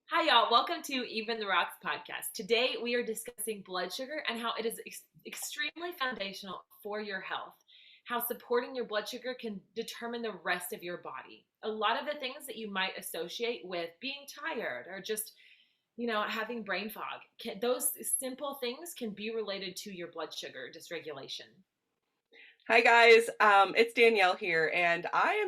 Hi, y'all. Welcome to Even the Rocks podcast. Today, we are discussing blood sugar and how it is extremely foundational for your health. How supporting your blood sugar can determine the rest of your body. A lot of the things that you might associate with being tired or just, having brain fog, those simple things can be related to your blood sugar dysregulation. Hi guys, it's Danielle here, and I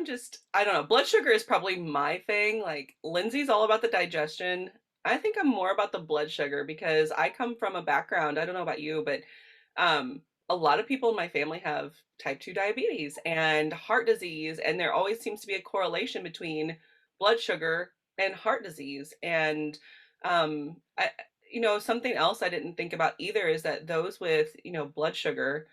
don't know, blood sugar is probably my thing. Like, Lindsay's all about the digestion. I think I'm more about the blood sugar because I come from a background, I don't know about you, but a lot of people in my family have type 2 diabetes and heart disease, and there always seems to be a correlation between blood sugar and heart disease. And something else I didn't think about either is that those with, blood sugar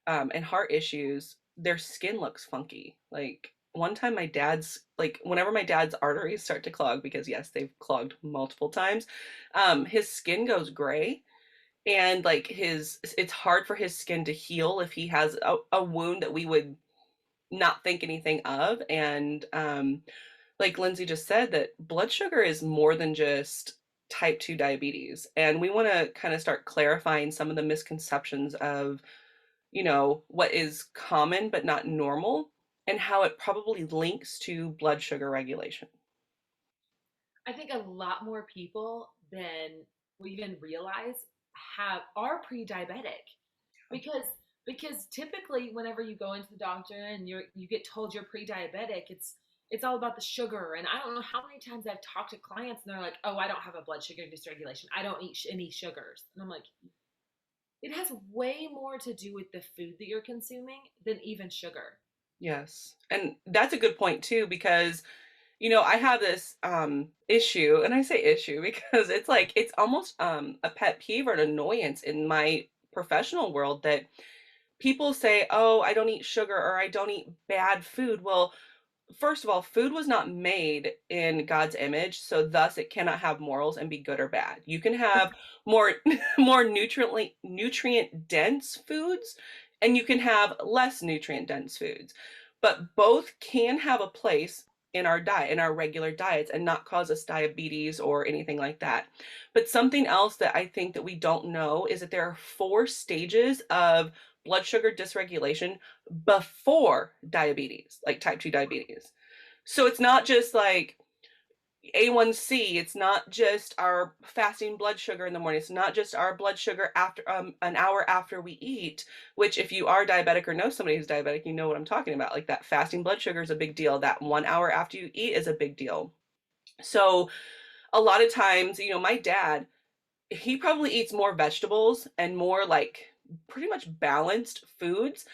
and heart issues, their skin looks funky. Like one time whenever my dad's arteries start to clog, because yes, they've clogged multiple times, his skin goes gray, and it's hard for his skin to heal if he has a wound that we would not think anything of. And like Lindsay just said, that blood sugar is more than just type 2 diabetes. And we want to kind of start clarifying some of the misconceptions of what is common but not normal, and how it probably links to blood sugar regulation. I think a lot more people than we even realize are pre-diabetic because typically whenever you go into the doctor and you get told you're pre-diabetic, it's all about the sugar. And I don't know how many times I've talked to clients and they're like, "Oh, I don't have a blood sugar dysregulation. I don't eat any sugars." And I'm like, it has way more to do with the food that you're consuming than even sugar. Yes. And that's a good point too, because I have this issue, and I say issue because it's almost a pet peeve or an annoyance in my professional world that people say, "Oh, I don't eat sugar," or "I don't eat bad food." Well, first of all, food was not made in God's image, so thus it cannot have morals and be good or bad. You can have more more nutrient dense foods, and you can have less nutrient dense foods. But both can have a place in our diet, in our regular diets, and not cause us diabetes or anything like that. But something else that I think that we don't know is that there are 4 stages of blood sugar dysregulation before diabetes, like type 2 diabetes. So it's not just like A1C, it's not just our fasting blood sugar in the morning, it's not just our blood sugar after an hour after we eat, which if you are diabetic or know somebody who's diabetic, you know what I'm talking about. Like that fasting blood sugar is a big deal. That 1 hour after you eat is a big deal. So a lot of times, my dad, he probably eats more vegetables and more like pretty much balanced foods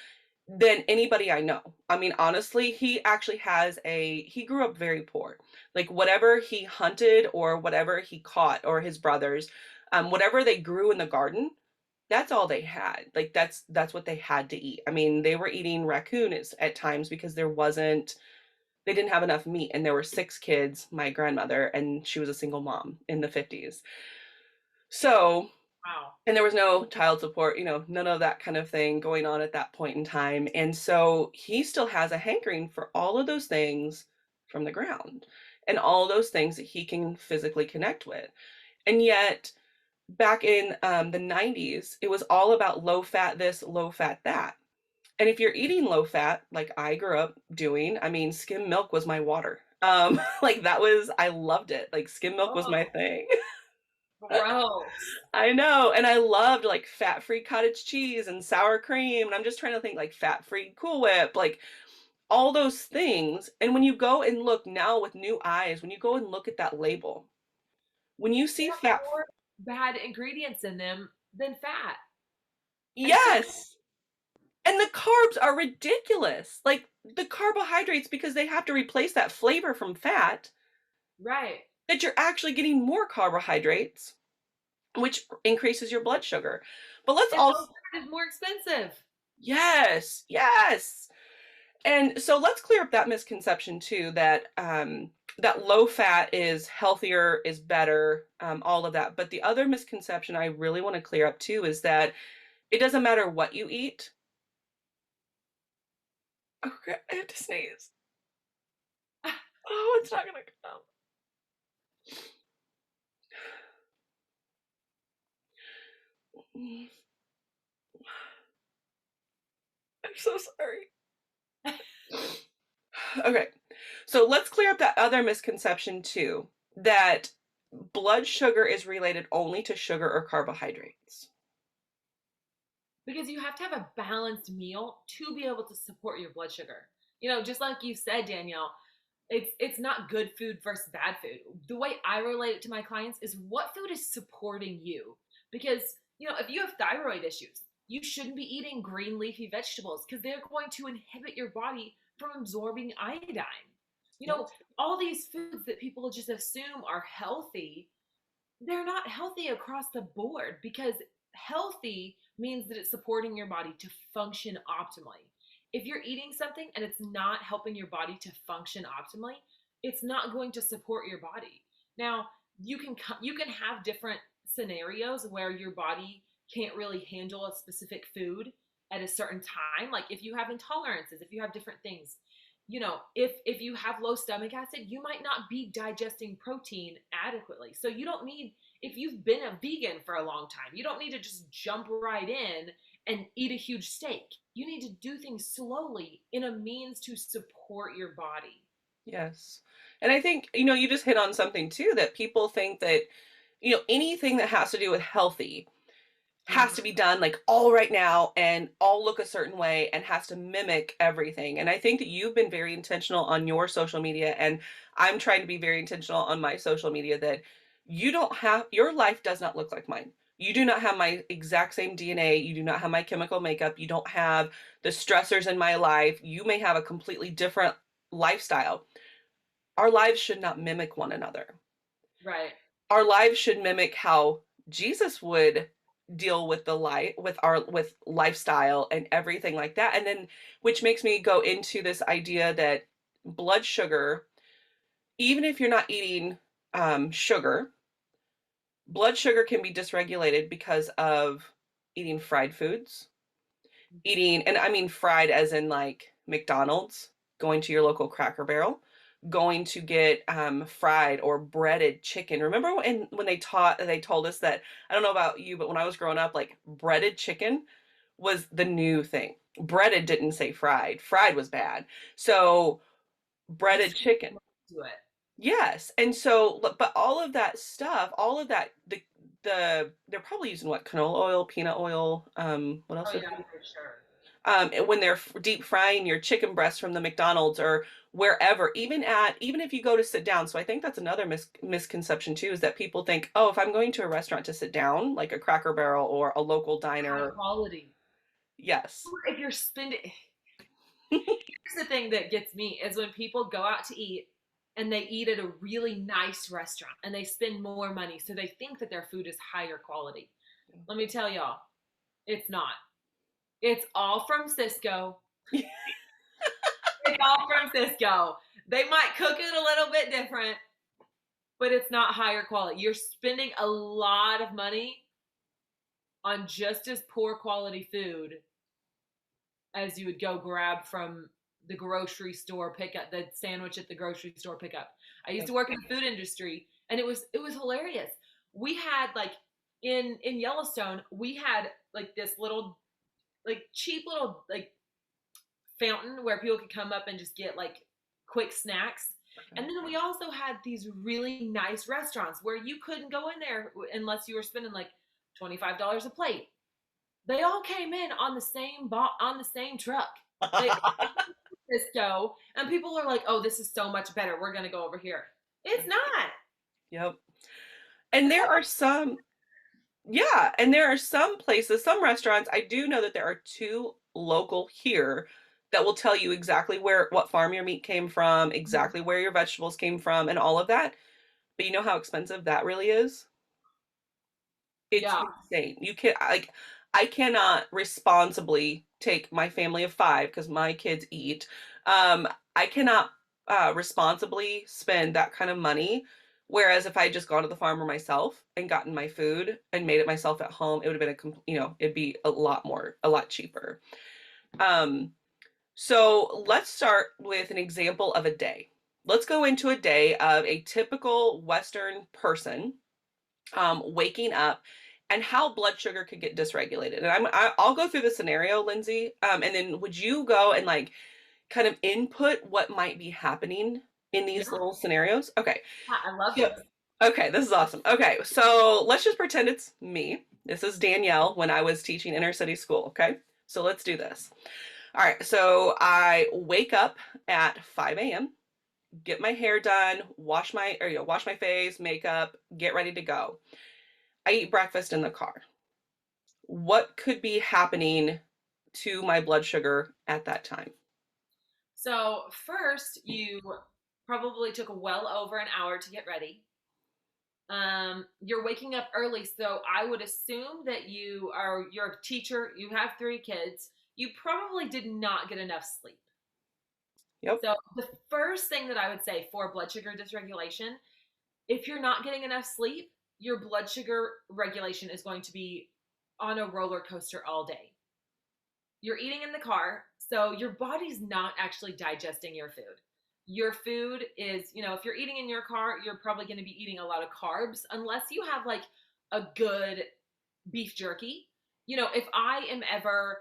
than anybody I know. I mean, honestly, he grew up very poor. Like whatever he hunted or whatever he caught, or his brothers, whatever they grew in the garden, that's all they had. Like that's what they had to eat. I mean, they were eating raccoon at times because they didn't have enough meat, and there were 6 kids, my grandmother, and she was a single mom in the 50s. So, Wow. and there was no child support, none of that kind of thing going on at that point in time. And so he still has a hankering for all of those things from the ground and all those things that he can physically connect with. And yet, back in the 90s, it was all about low fat this, low fat that. And if you're eating low fat, like I grew up doing, I mean, skim milk was my water. I loved it. Like, skim milk was my Oh, thing. gross. I know, and I loved like fat-free cottage cheese and sour cream, and I'm just trying to think like fat-free Cool Whip, like all those things. And when you go and look now with new eyes, when you go and look at that label, when you They see have fat, more bad ingredients in them than fat and sugar. yes, and the carbs are ridiculous. Like the carbohydrates, because they have to replace that flavor from fat, Right. that you're actually getting more carbohydrates, which increases your blood sugar. But let's And also, low fat is more expensive. yes, yes. And so let's clear up that misconception too, that that low fat is healthier, is better, all of that. But the other misconception I really want to clear up too is that it doesn't matter what you eat. Okay, I have to sneeze. Oh, it's not gonna come. I'm so sorry. Okay. So let's clear up that other misconception too, that blood sugar is related only to sugar or carbohydrates. Because you have to have a balanced meal to be able to support your blood sugar. You know, just like you said, Danielle, it's not good food versus bad food. The way I relate it to my clients is what food is supporting you. Because, you know, if you have thyroid issues, you shouldn't be eating green leafy vegetables because they're going to inhibit your body from absorbing iodine. You Yep. know, all these foods that people just assume are healthy, they're not healthy across the board because healthy means that it's supporting your body to function optimally. If you're eating something and it's not helping your body to function optimally, it's not going to support your body. Now, you can have different scenarios where your body can't really handle a specific food at a certain time, like if you have intolerances, if you have different things, you know, if you have low stomach acid, you might not be digesting protein adequately. So you don't need, if you've been a vegan for a long time, you don't need to just jump right in and eat a huge steak. You need to do things slowly in a means to support your body. Yes. And I think, you just hit on something too, that people think that, anything that has to do with healthy has Mm-hmm. to be done like all right now and all look a certain way and has to mimic everything. And I think that you've been very intentional on your social media, and I'm trying to be very intentional on my social media, that you don't have, your life does not look like mine. You do not have my exact same DNA. You do not have my chemical makeup. You don't have the stressors in my life. You may have a completely different lifestyle. Our lives should not mimic one another. Right. Our lives should mimic how Jesus would deal with the life, with lifestyle and everything like that. And then, which makes me go into this idea that blood sugar, even if you're not eating sugar, blood sugar can be dysregulated because of eating fried foods, eating, and I mean fried as in like McDonald's, going to your local Cracker Barrel, going to get fried or breaded chicken. Remember when they told us that, I don't know about you, but when I was growing up, like breaded chicken was the new thing. Breaded didn't say fried. Fried was bad. So breaded Just chicken. do it. Yes. And so, but all of that stuff, all of that, they're probably using what, canola oil, peanut oil, what Oh else are yeah, they, for sure. when they're deep frying your chicken breast from the McDonald's or wherever, even if you go to sit down. So I think that's another misconception too, is that people think, oh, if I'm going to a restaurant to sit down, like a Cracker Barrel or a local High diner, quality. yes. Or if you're spending, here's the thing that gets me is when people go out to eat and they eat at a really nice restaurant and they spend more money, so they think that their food is higher quality. Let me tell y'all, it's not. It's all from Cisco. It's all from Cisco. They might cook it a little bit different, but it's not higher quality. You're spending a lot of money on just as poor quality food as you would go grab from the grocery store pickup, the sandwich at the grocery store pickup. I used to work in the food industry, and it was hilarious. We had like in Yellowstone, we had like this little like cheap little like fountain where people could come up and just get like quick snacks. And then we also had these really nice restaurants where you couldn't go in there unless you were spending like $25 a plate. They all came in on the same truck. They Cisco, and people are like, "Oh, this is so much better. We're gonna go over here." It's not. Yep. And there are some, yeah, and there are some places, some restaurants, I do know that there are two local here that will tell you exactly what farm your meat came from, exactly where your vegetables came from, and all of that. But you know how expensive that really is? It's Yeah, insane. You can like I cannot responsibly take my family of five because my kids eat. I cannot responsibly spend that kind of money. Whereas if I had just gone to the farmer myself and gotten my food and made it myself at home, it would have been it'd be a lot cheaper. Um, so let's start with an example of a day. Let's go into a day of a typical Western person waking up and how blood sugar could get dysregulated. And I'll go through the scenario, Lindsay, and then would you go and like kind of input what might be happening in Yeah, these little scenarios? Okay. I love Yep. this. Okay, this is awesome. Okay, so let's just pretend it's me. This is Danielle when I was teaching inner city school. Okay, so let's do this. All right, so I wake up at 5 a.m., get my hair done, wash my face, makeup, get ready to go. I eat breakfast in the car. What could be happening to my blood sugar at that time? So first, you probably took well over an hour to get ready. You're waking up early, so I would assume that you're a teacher, you have three kids, you probably did not get enough sleep. Yep. So the first thing that I would say for blood sugar dysregulation, if you're not getting enough sleep, your blood sugar regulation is going to be on a roller coaster all day. You're eating in the car, so your body's not actually digesting your food. Your food is, if you're eating in your car, you're probably going to be eating a lot of carbs unless you have like a good beef jerky. If I am ever,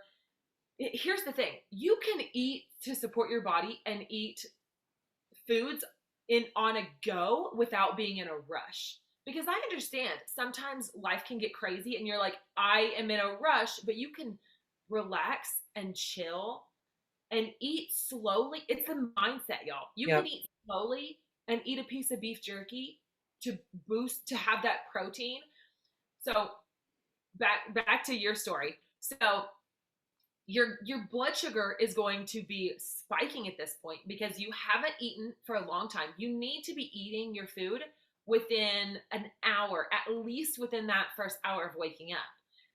here's the thing, you can eat to support your body and eat foods in on a go without being in a rush. Because I understand sometimes life can get crazy and you're like, I am in a rush, but you can relax and chill and eat slowly. It's a mindset, y'all. You can Yep. eat slowly and eat a piece of beef jerky to to have that protein. So back to your story. So your blood sugar is going to be spiking at this point because you haven't eaten for a long time. You need to be eating your food within an hour, at least within that first hour of waking up.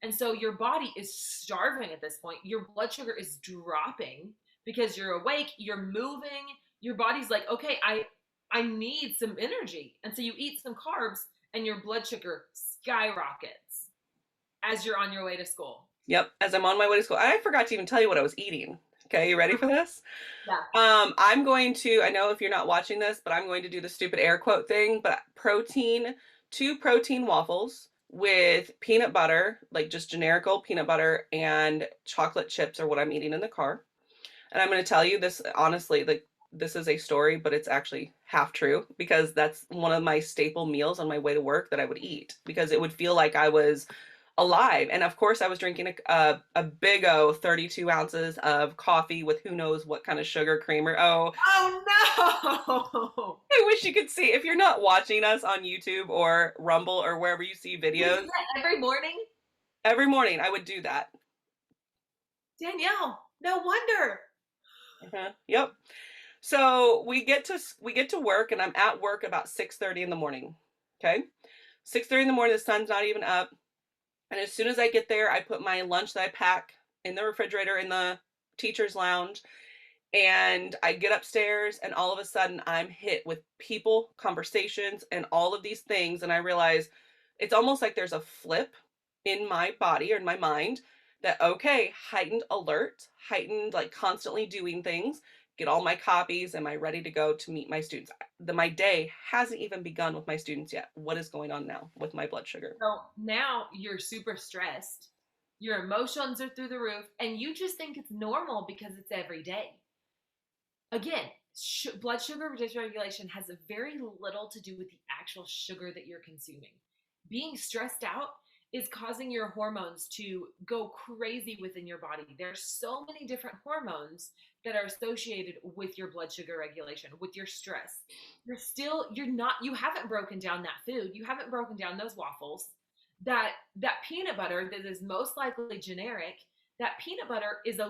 And so your body is starving at this point. Your blood sugar is dropping because you're awake, you're moving. Your body's like, "Okay, I need some energy." And so you eat some carbs and your blood sugar skyrockets as you're on your way to school. Yep. As I'm on my way to school, I forgot to even tell you what I was eating. Okay, you ready for this? Yeah. I'm going to, I know if you're not watching this, but I'm going to do the stupid air quote thing, but two protein waffles with peanut butter, like just generic old peanut butter and chocolate chips are what I'm eating in the car. And I'm going to tell you this honestly, like this is a story, but it's actually half true because that's one of my staple meals on my way to work that I would eat because it would feel like I was alive. And of course, I was drinking a big O 32 ounces of coffee with who knows what kind of sugar creamer. Oh, Oh no! I wish you could see. If you're not watching us on YouTube or Rumble or wherever you see You do videos, that every morning? every morning I would do that. Danielle, no wonder. Yep. So we get to work, and I'm at work about 6:30 in the morning. Okay, 6:30 in the morning. The sun's not even up, and as soon as I get there, I put my lunch that I pack in the refrigerator in the teacher's lounge, and I get upstairs, and all of a sudden I'm hit with people, conversations, and all of these things, and I realize it's almost like there's a flip in my body or in my mind that okay, heightened alert, heightened like constantly doing things, get all my copies, am I ready to go to meet my students? My day hasn't even begun with my students yet. What is going on now with my blood sugar? So now you're super stressed. Your emotions are through the roof, and you just think it's normal because it's every day. Again, blood sugar dysregulation has very little to do with the actual sugar that you're consuming. Being stressed out is causing your hormones to go crazy within your body. There's so many different hormones that are associated with your blood sugar regulation, with your stress. You haven't broken down that food. You haven't broken down those waffles. That peanut butter that is most likely generic, that peanut butter it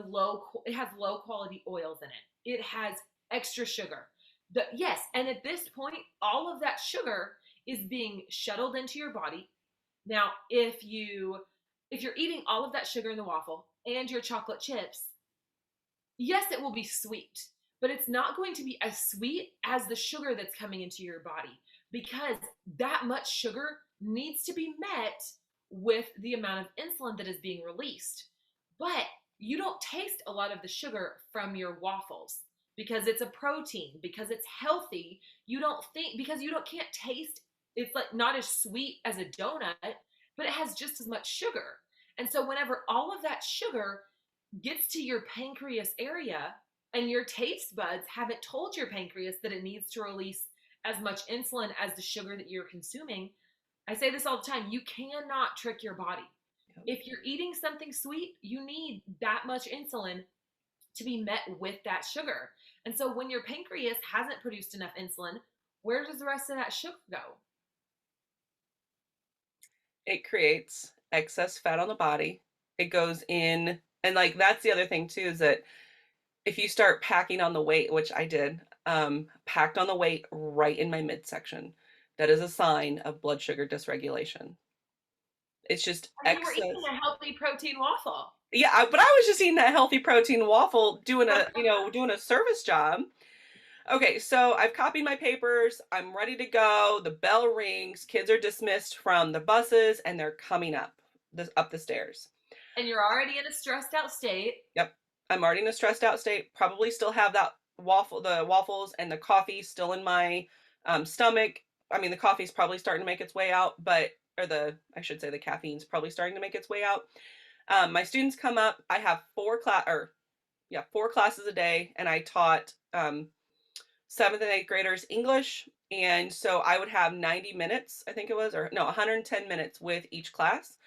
has low quality oils in it. It has extra sugar. Yes, and at this point, all of that sugar is being shuttled into your body. Now, if you're eating all of that sugar in the waffle and your chocolate chips, yes, it will be sweet, but it's not going to be as sweet as the sugar that's coming into your body because that much sugar needs to be met with the amount of insulin that is being released. But you don't taste a lot of the sugar from your waffles because it's a protein, because it's healthy. You don't think because you don't can't taste it's like not as sweet as a donut. but it has just as much sugar. And so whenever all of that sugar gets to your pancreas area and your taste buds haven't told your pancreas that it needs to release as much insulin as the sugar that you're consuming, I say this all the time, you cannot trick your body. Yep. If you're eating something sweet, you need that much insulin to be met with that sugar. And so when your pancreas hasn't produced enough insulin, where does the rest of that sugar go? It creates excess fat on the body. It goes in, and like that's the other thing too, is that if you start packing on the weight, which I did, packed on the weight right in my midsection, that is a sign of blood sugar dysregulation. It's just And you were eating excess. a healthy protein waffle. Yeah, but I was just eating that healthy protein waffle, doing a doing a service job. Okay, so I've copied my papers. I'm ready to go. The bell rings. Kids are dismissed from the buses, and they're coming up the stairs. And you're already in a stressed out state. Yep, I'm already in a stressed out state. Probably still have the waffles and the coffee still in my stomach. I mean, the coffee's probably starting to make its way out, but I should say the caffeine's probably starting to make its way out. My students come up. I have four classes a day, and I taught seventh and eighth graders English. And so I would have 90 minutes, I think it was, or no, 110 minutes with each class.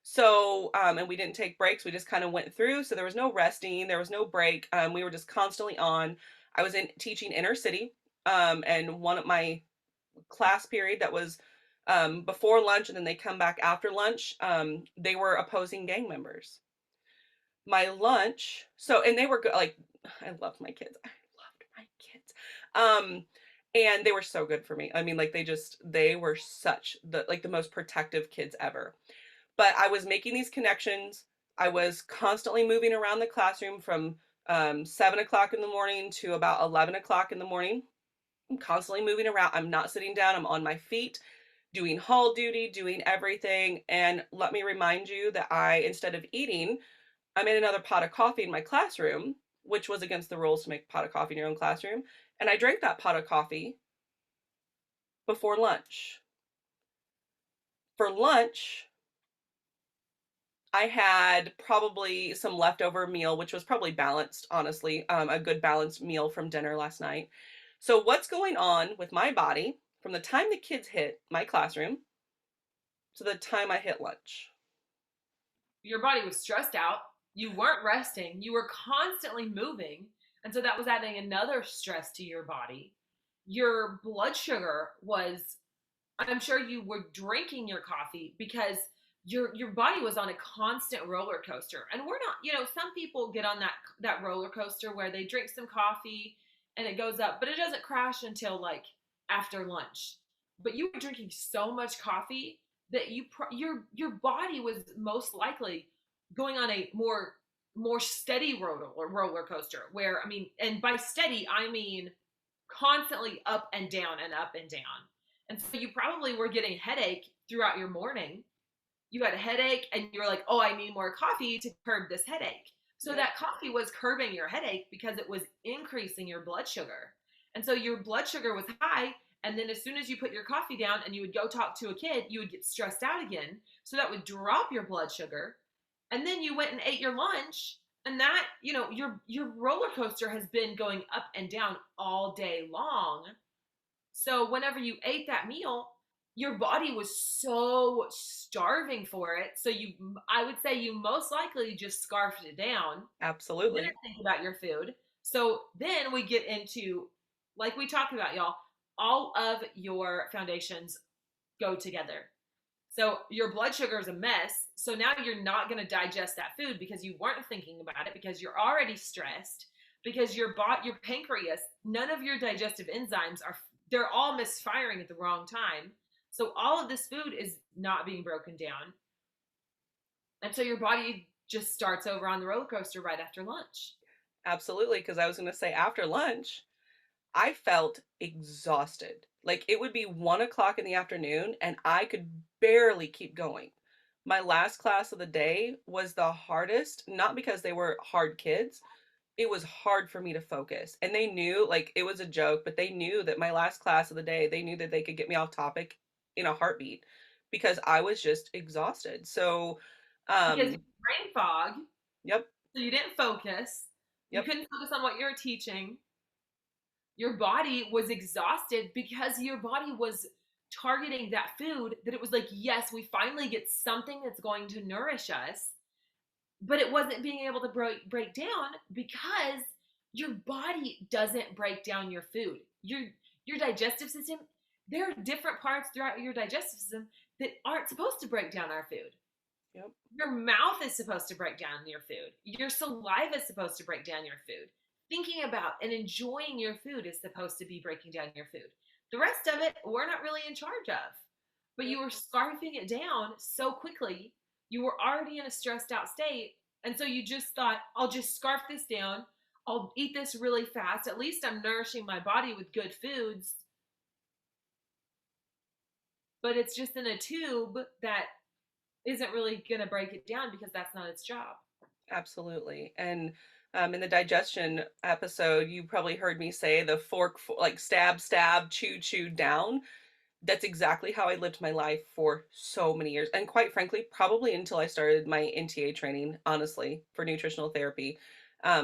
So, and we didn't take breaks. We just kind of went through. So there was no resting. There was no break. We were just constantly on. I was teaching inner city. And one of my class period that was before lunch, and then they come back after lunch. They were opposing gang members. My lunch. So, and they were good. Like, I loved my kids. I loved my kids. And they were so good for me. I mean, like they were such the most protective kids ever. But I was making these connections. I was constantly moving around the classroom from 7 o'clock in the morning to about 11 o'clock in the morning. I'm constantly moving around. I'm not sitting down. I'm on my feet, doing hall duty, doing everything. And let me remind you that instead of eating, I made another pot of coffee in my classroom, which was against the rules to make a pot of coffee in your own classroom. And I drank that pot of coffee before lunch. For lunch, I had probably some leftover meal, which was probably balanced, honestly, a good balanced meal from dinner last night. So what's going on with my body from the time the kids hit my classroom to the time I hit lunch? Your body was stressed out. You weren't resting. You were constantly moving. And so that was adding another stress to your body. Your blood sugar was, I'm sure you were drinking your coffee because your body was on a constant roller coaster. And we're not, some people get on that roller coaster where they drink some coffee and it goes up, but it doesn't crash until like after lunch. But you were drinking so much coffee that your body was most likely going on a more steady roller coaster where, I mean, and by steady I mean constantly up and down and up and down. And so you probably were getting headache throughout your morning. You had a headache and you were like, oh, I need more coffee to curb this headache. So Yep. that coffee was curbing your headache because it was increasing your blood sugar. And so your blood sugar was high. And then as soon as you put your coffee down and you would go talk to a kid, you would get stressed out again. So that would drop your blood sugar. And then you went and ate your lunch. And that, your roller coaster has been going up and down all day long. So whenever you ate that meal, your body was so starving for it. So I would say you most likely just scarfed it down. Didn't Absolutely. think about your food. So then we get into, like we talked about, y'all, all of your foundations go together. So your blood sugar is a mess. So now you're not going to digest that food because you weren't thinking about it, because you're already stressed, because your pancreas, none of your digestive enzymes they're all misfiring at the wrong time. So all of this food is not being broken down. And so your body just starts over on the roller coaster right after lunch. Absolutely. Because I was going to say after lunch, I felt exhausted. Like it would be 1 o'clock in the afternoon and I could barely keep going. My last class of the day was the hardest, not because they were hard kids. It was hard for me to focus. And they knew, like, it was a joke, but they knew that my last class of the day, they knew that they could get me off topic in a heartbeat because I was just exhausted. So, Because um, brain fog, yep, so you didn't focus. You yep, couldn't focus on what you were teaching. Your body was exhausted because your body was targeting that food that it was like, yes, we finally get something that's going to nourish us, but it wasn't being able to break down because your body doesn't break down your food. Your digestive system, there are different parts throughout your digestive system that aren't supposed to break down our food. yep, Your mouth is supposed to break down your food. Your saliva is supposed to break down your food. Thinking about and enjoying your food is supposed to be breaking down your food. The rest of it, we're not really in charge of. But yep, you were scarfing it down so quickly. You were already in a stressed out state. And so you just thought, I'll just scarf this down. I'll eat this really fast. At least I'm nourishing my body with good foods. But it's just in a tube that isn't really going to break it down because that's not its job. absolutely. And in the digestion episode, you probably heard me say the like stab, stab, chew, chew down. That's exactly how I lived my life for so many years. And quite frankly, probably until I started my NTA training, honestly, for nutritional therapy.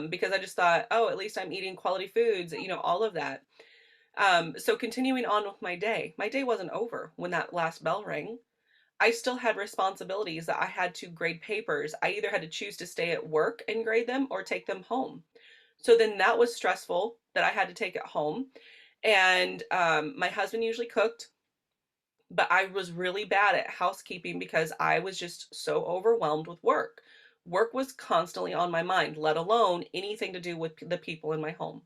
Because I just thought, oh, at least I'm eating quality foods, all of that. So continuing on with my day wasn't over when that last bell rang. I still had responsibilities that I had to grade papers. I either had to choose to stay at work and grade them or take them home. So then that was stressful that I had to take it home. And my husband usually cooked, but I was really bad at housekeeping because I was just so overwhelmed with work. Work was constantly on my mind, let alone anything to do with the people in my home.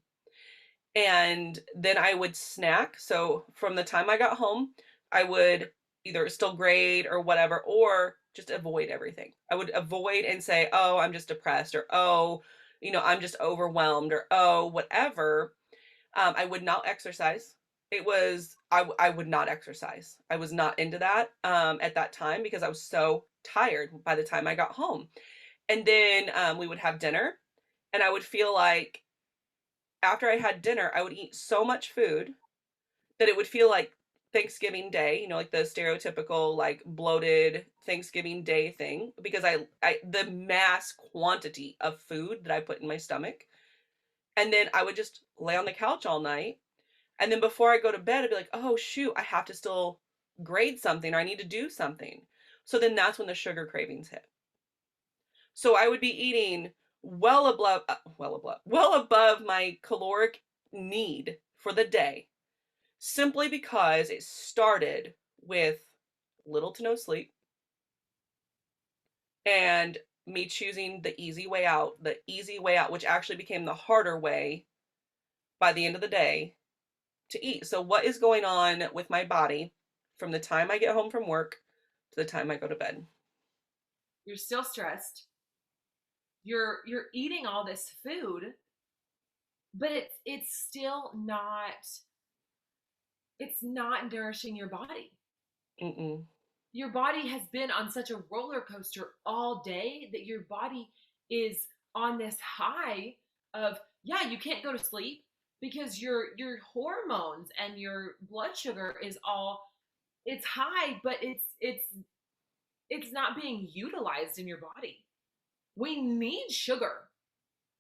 And then I would snack. So from the time I got home, I would either still grade or whatever, or just avoid everything. I would avoid and say, oh, I'm just depressed, or oh, I'm just overwhelmed, or oh, whatever. I would not exercise. I would not exercise. I was not into that at that time because I was so tired by the time I got home. And then we would have dinner, and I would feel like after I had dinner, I would eat so much food that it would feel like Thanksgiving Day, like the stereotypical like bloated Thanksgiving Day thing, because I the mass quantity of food that I put in my stomach. And then I would just lay on the couch all night. And then before I go to bed, I'd be like, oh shoot, I have to still grade something, or I need to do something. So then that's when the sugar cravings hit. So I would be eating well above my caloric need for the day, simply because it started with little to no sleep and me choosing the easy way out, which actually became the harder way by the end of the day to eat. So, what is going on with my body from the time I get home from work to the time I go to bed? You're still stressed. You're eating all this food, but it's not nourishing your body. Mm-mm. Your body has been on such a roller coaster all day that your body is on this high of, yeah, you can't go to sleep because your hormones and your blood sugar is all, it's high, but it's not being utilized in your body. We need sugar.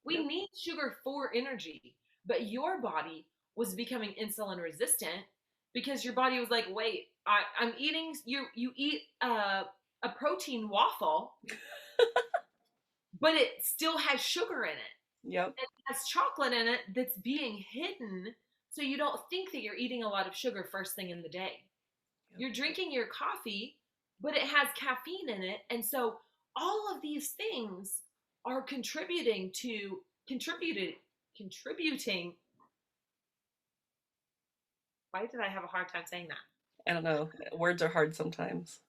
We Yep. need sugar for energy, but your body was becoming insulin resistant because your body was like, wait, I'm eating, you eat a protein waffle, but it still has sugar in it. Yep. It has chocolate in it that's being hidden, so you don't think that you're eating a lot of sugar first thing in the day. Yep. You're drinking your coffee, but it has caffeine in it, and so all of these things are contributing. Why did I have a hard time saying that? I don't know. Words are hard sometimes.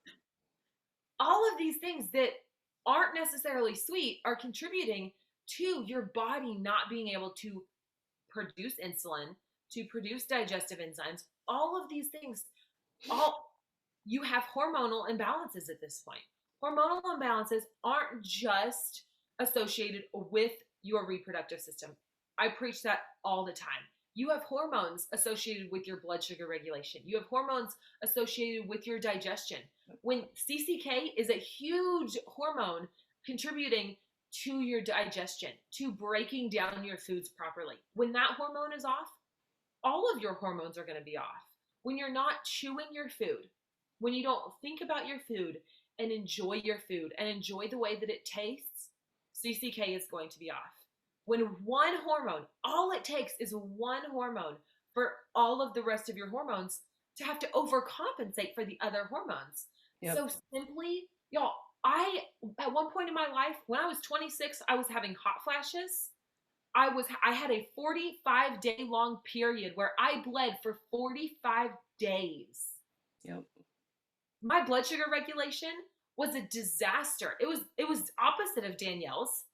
All of these things that aren't necessarily sweet are contributing to your body not being able to produce insulin, to produce digestive enzymes. All of these things, all you have hormonal imbalances at this point. Hormonal imbalances aren't just associated with your reproductive system. I preach that all the time. You have hormones associated with your blood sugar regulation. You have hormones associated with your digestion. When CCK is a huge hormone contributing to your digestion, to breaking down your foods properly. When that hormone is off, all of your hormones are going to be off. When you're not chewing your food, when you don't think about your food and enjoy your food and enjoy the way that it tastes, CCK is going to be off. When one hormone, all it takes is one hormone for all of the rest of your hormones to have to overcompensate for the other hormones. Yep. So simply, y'all, I, at one point in my life, when I was 26, I was having hot flashes. I had a 45-day long period where I bled for 45 days. Yep. My blood sugar regulation was a disaster. It was opposite of Danielle's.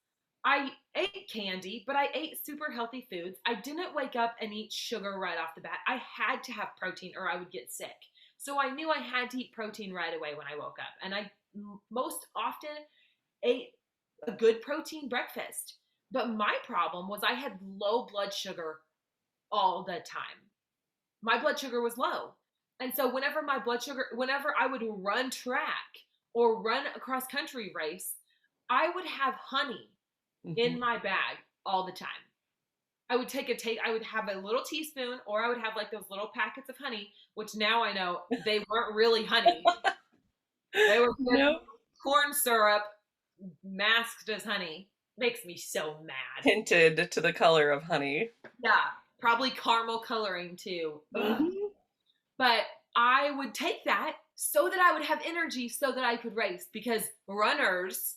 I ate candy, but I ate super healthy foods. I didn't wake up and eat sugar right off the bat. I had to have protein or I would get sick. So I knew I had to eat protein right away when I woke up. And I most often ate a good protein breakfast. But my problem was I had low blood sugar all the time. My blood sugar was low. And so whenever I would run track or run a cross country race, I would have honey Hmm. in my bag all the time. I would have a little teaspoon or I would have like those little packets of honey, which now I know they weren't really honey. They were just No. corn syrup masked as honey. Makes me so mad. Tinted to the color of honey. Yeah, probably caramel coloring too. Ugh. Hmm. But I would take that so that I would have energy so that I could race because runners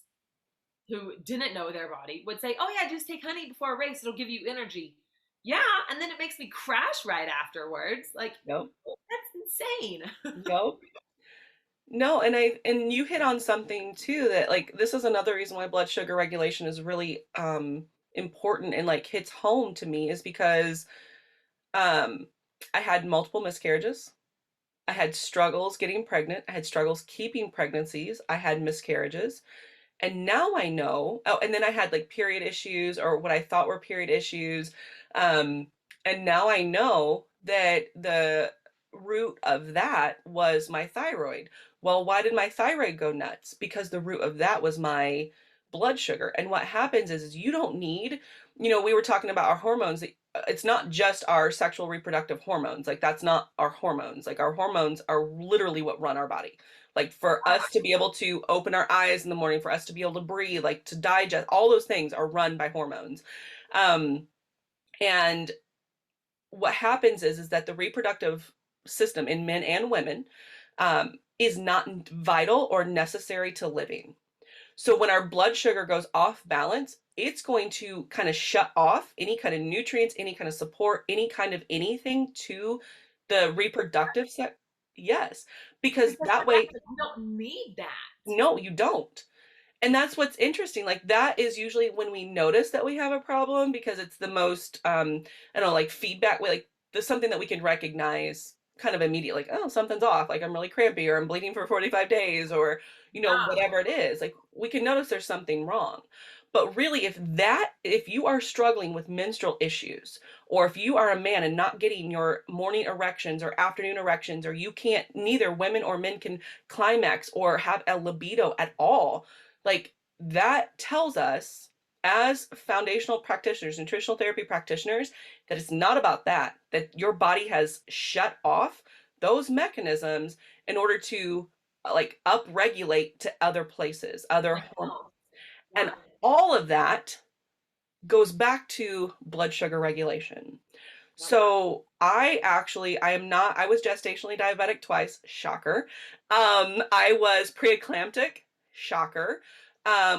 who didn't know their body would say, "Oh yeah, just take honey before a race, it'll give you energy." Yeah, and then it makes me crash right afterwards. Like Yep. that's insane. Yep. No, and you hit on something too that like this is another reason why blood sugar regulation is really important and like hits home to me is because um I had multiple miscarriages. I had struggles getting pregnant. I had struggles keeping pregnancies. I had miscarriages. And now I know, oh, and then I had like period issues or what I thought were period issues. Um, and now I know that the root of that was my thyroid. Well, why did my thyroid go nuts? Because the root of that was my blood sugar. And what happens is you don't need, we were talking about our hormones. It's not just our sexual reproductive hormones. Like that's not our hormones. Like our hormones are literally what run our body, like for us to be able to open our eyes in the morning, for us to be able to breathe, like to digest, all those things are run by hormones. Um, and what happens is that the reproductive system in men and women is not vital or necessary to living. So when our blood sugar goes off balance, it's going to kind of shut off any kind of nutrients, any kind of support, any kind of anything to the reproductive set. Yes, because Because that way, you don't need that. no, you don't. And that's what's interesting. Like that is usually when we notice that we have a problem because it's the most I don't know, like feedback like there's something that we can recognize kind of immediately, like, oh, something's off, like I'm really crampy or I'm bleeding for 45 days or Yeah. whatever it is. Like we can notice there's something wrong. But really if you are struggling with menstrual issues or if you are a man and not getting your morning erections or afternoon erections or you can't, neither women or men can climax or have a libido at all, like that tells us as foundational practitioners, nutritional therapy practitioners, that it's not about that, that your body has shut off those mechanisms in order to like upregulate to other places, other I hormones. know. And Yeah. all of that goes back to blood sugar regulation. Yep. So I am not, I was gestationally diabetic twice, shocker. I was preeclamptic, shocker,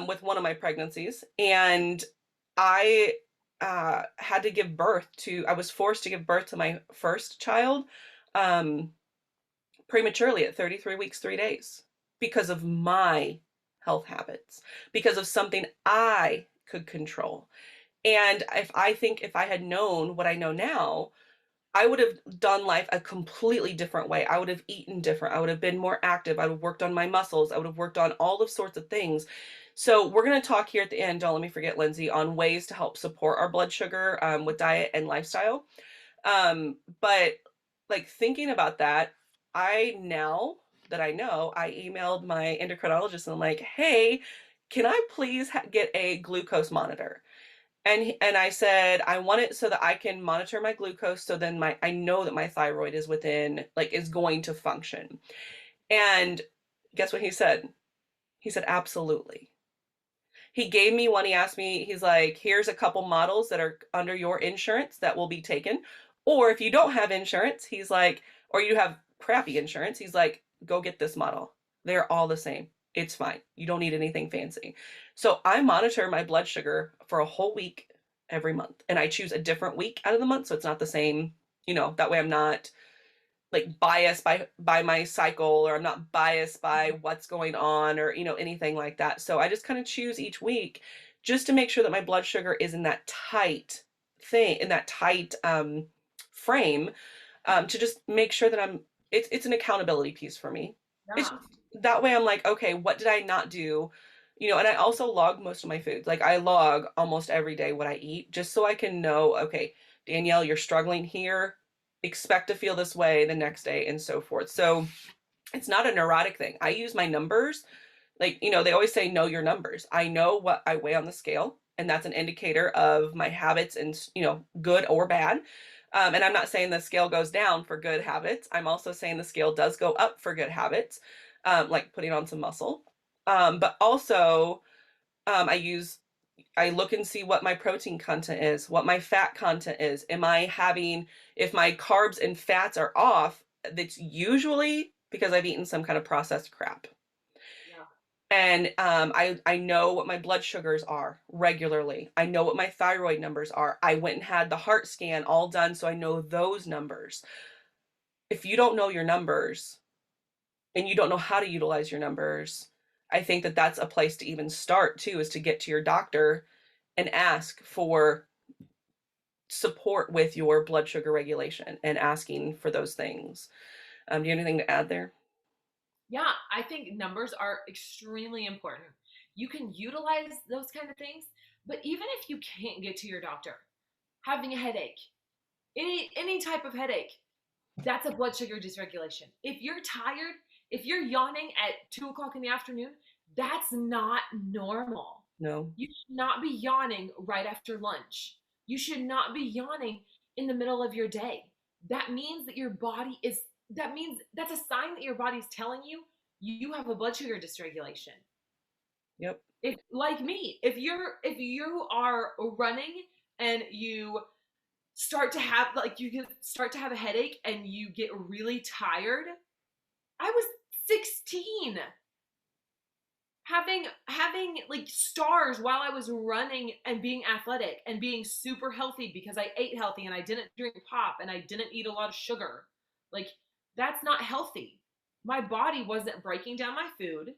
with one of my pregnancies. And I had to give birth to, I was forced to give birth to my first child um, prematurely at 33 weeks, 3 days because of my health habits, because of something I could control. And if I had known what I know now, I would have done life a completely different way. I would have eaten different. I would have been more active. I would have worked on my muscles. I would have worked on all of sorts of things. So we're going to talk here at the end, don't let me forget, Lindsay, on ways to help support our blood sugar with diet and lifestyle. But like thinking about that, I now that I know, I emailed my endocrinologist and I'm like, hey, can I please get a glucose monitor? And I said I want it so that I can monitor my glucose so then my I know that my thyroid is within like is going to function. And guess what he said? He said absolutely. He gave me one. He asked me, he's like, here's a couple models that are under your insurance that will be taken. Or if you don't have insurance, he's like, or you have crappy insurance, he's like, go get this model. They're all the same. It's fine. You don't need anything fancy. So I monitor my blood sugar for a whole week every month. And I choose a different week out of the month. So it's not the same, that way I'm not like biased by my cycle, or I'm not biased by what's going on, or anything like that. So I just kind of choose each week just to make sure that my blood sugar is in that tight frame, to just make sure that it's an accountability piece for me. It's Yeah. just that way I'm like, okay, what did I not do? And I also log most of my foods. Like I log almost every day what I eat just so I can know, okay, Danielle, you're struggling here. Expect to feel this way the next day and so forth. So it's not a neurotic thing. I use my numbers. Like, they always say know your numbers. I know what I weigh on the scale, and that's an indicator of my habits and, good or bad. And I'm not saying the scale goes down for good habits. I'm also saying the scale does go up for good habits, like putting on some muscle. But also, I look and see what my protein content is, what my fat content is. If my carbs and fats are off, that's usually because I've eaten some kind of processed crap. Yeah. And I know what my blood sugars are regularly. I know what my thyroid numbers are. I went and had the heart scan all done, so I know those numbers. If you don't know your numbers and you don't know how to utilize your numbers, I think that that's a place to even start too, is to get to your doctor and ask for support with your blood sugar regulation and asking for those things. Do you have anything to add there? Yeah, I think numbers are extremely important. You can utilize those kind of things, but even if you can't get to your doctor, having a headache, any type of headache, that's a blood sugar dysregulation. If you're tired, if you're yawning at 2 o'clock in the afternoon, that's not normal. No. You should not be yawning right after lunch. You should not be yawning in the middle of your day. That means that your body is, that means that's a sign that your body's telling you you have a blood sugar dysregulation. Yep. If like me, if you are running and you start to have a headache and you get really tired. I was 16 having like stars while I was running and being athletic and being super healthy because I ate healthy and I didn't drink pop and I didn't eat a lot of sugar. Like that's not healthy. My body wasn't breaking down my food.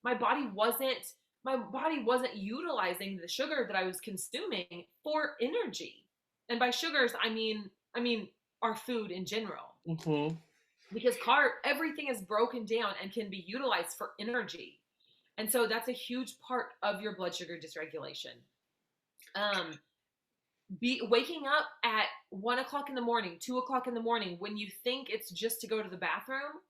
My body wasn't my body wasn't utilizing the sugar that I was consuming for energy. And by sugars, I mean our food in general. Mm-hmm. Because carb everything is broken down and can be utilized for energy. And so that's a huge part of your blood sugar dysregulation. Um, be waking up at 1 o'clock in the morning, 2 o'clock in the morning, when you think it's just to go to the bathroom,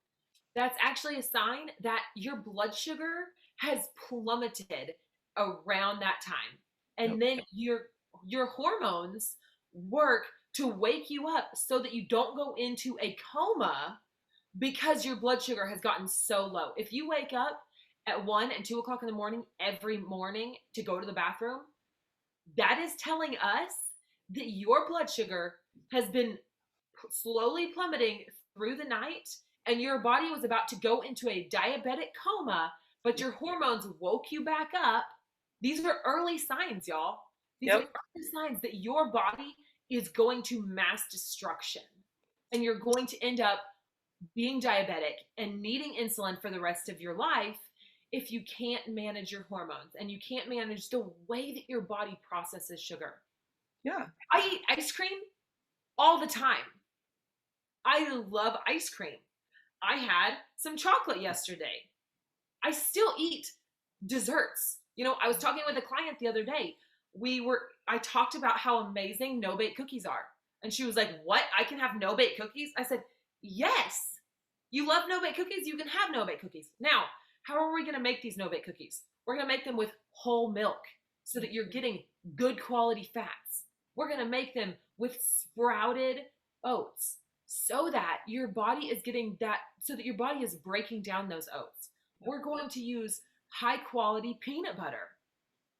that's actually a sign that your blood sugar has plummeted around that time. Yep. And then your hormones work to wake you up so that you don't go into a coma because your blood sugar has gotten so low. If you wake up at 1 and 2 o'clock in the morning every morning to go to the bathroom, that is telling us that your blood sugar has been slowly plummeting through the night and your body was about to go into a diabetic coma, but your hormones woke you back up. These are early signs, y'all. These are Yep. early signs that your body is going to mass destruction and you're going to end up being diabetic and needing insulin for the rest of your life if you can't manage your hormones and you can't manage the way that your body processes sugar. Yeah. I eat ice cream all the time. I love ice cream. I had some chocolate yesterday. I still eat desserts. I was talking with a client the other day. I talked about how amazing no bake cookies are. And she was like, what? I can have no bake cookies? I said, yes. You love no bake cookies? You can have no bake cookies. Now, how are we going to make these no bake cookies? We're going to make them with whole milk so that you're getting good quality fats. We're going to make them with sprouted oats so that your body is getting that, so that your body is breaking down those oats. We're going to use high quality peanut butter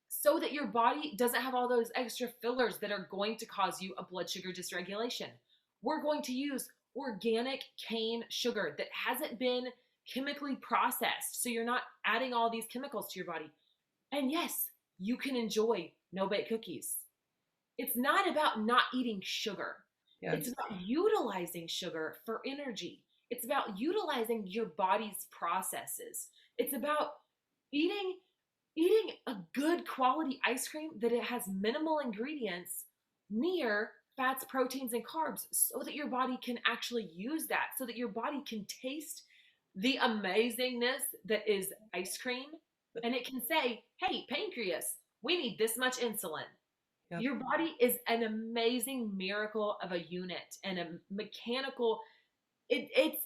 so that your body doesn't have all those extra fillers that are going to cause you a blood sugar dysregulation. We're going to use organic cane sugar that hasn't been chemically processed, so you're not adding all these chemicals to your body. And yes, you can enjoy no bake cookies. It's not about not eating sugar. It's Yes. about utilizing sugar for energy. It's about utilizing your body's processes. It's about eating eating a good quality ice cream that it has minimal ingredients near fats, proteins, and carbs so that your body can actually use that, so that your body can taste the amazingness that is ice cream. And it can say, hey, pancreas, we need this much insulin. Yep. Your body is an amazing miracle of a unit and a mechanical, it's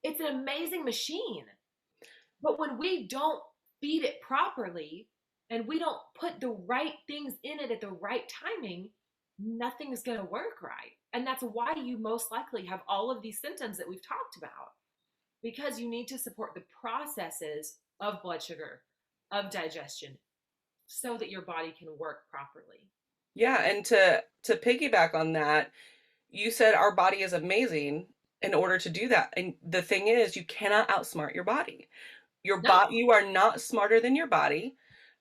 an amazing machine. But when we don't feed it properly and we don't put the right things in it at the right timing, nothing's going to work right. And that's why you most likely have all of these symptoms that we've talked about, because you need to support the processes of blood sugar, of digestion, so that your body can work properly. Yeah, and to piggyback on that, you said our body is amazing in order to do that. And the thing is, you cannot outsmart your body. No, You are not smarter than your body.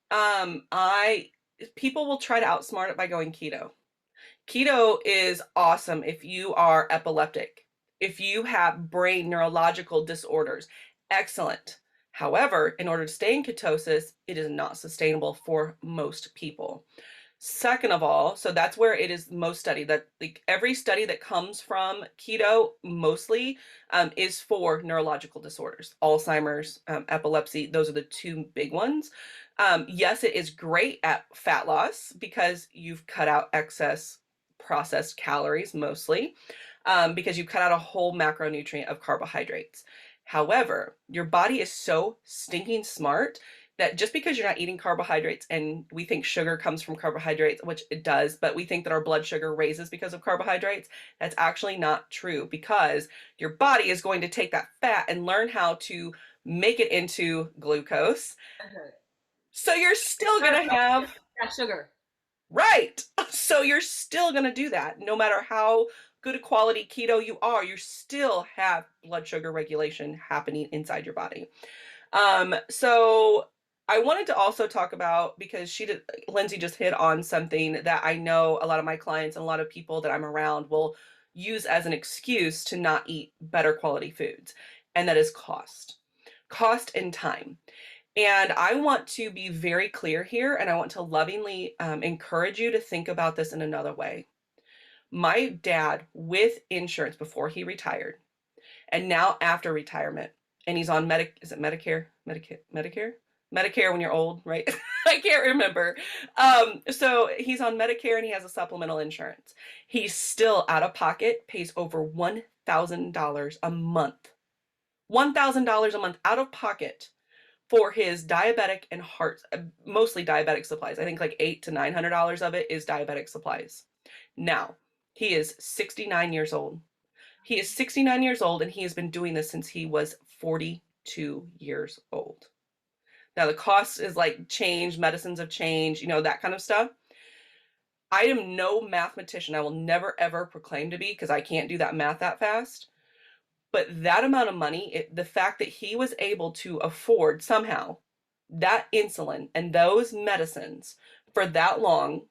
I People will try to outsmart it by going keto. Keto is awesome if you are epileptic, if you have brain neurological disorders. Excellent. However, in order to stay in ketosis, it is not sustainable for most people. Second of all, so that's where it is most studied. That like every study that comes from keto mostly is for neurological disorders, Alzheimer's, epilepsy. Those are the two big ones. Yes, it is great at fat loss because you've cut out excess processed calories mostly, because you cut out a whole macronutrient of carbohydrates. However, your body is so stinking smart that just because you're not eating carbohydrates, and we think sugar comes from carbohydrates, which it does, but we think that our blood sugar raises because of carbohydrates, that's actually not true, because your body is going to take that fat and learn how to make it into glucose. So you're still not going to have, a sugar. right. So you're still going to do that. No matter how good a quality keto you are, you still have blood sugar regulation happening inside your body. So I wanted to also talk about, because Lindsay just hit on something that I know a lot of my clients and a lot of people that I'm around will use as an excuse to not eat better quality foods, and that is cost and time. And I want to be very clear here, and I want to lovingly encourage you to think about this in another way. My dad, with insurance before he retired, and now after retirement, and he's on is it Medicare when you're old, right? I can't remember. So he's on Medicare and he has a supplemental insurance. He's still out of pocket, pays over $1,000 a month. $1,000 a month out of pocket for his diabetic and heart, mostly diabetic supplies. I think like $800 to $900 of it is diabetic supplies. Now, he is 69 years old. He is 69 years old, and he has been doing this since he was 42 years old. Now, the cost is like changed, medicines have changed, that kind of stuff. I am no mathematician. I will never, ever proclaim to be, because I can't do that math that fast. But that amount of money, the fact that he was able to afford somehow that insulin and those medicines for that long,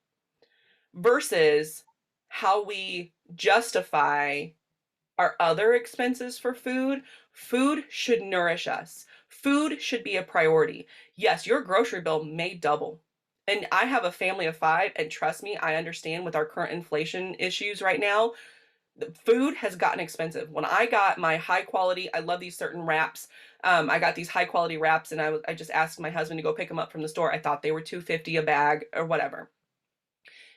versus how we justify our other expenses for food. Food should nourish us. Food should be a priority. Yes, your grocery bill may double. And I have a family of 5, and trust me, I understand with our current inflation issues right now, the food has gotten expensive. When I got my high quality, I love these certain wraps. I got these high quality wraps, and I just asked my husband to go pick them up from the store. I thought they were $2.50 a bag or whatever.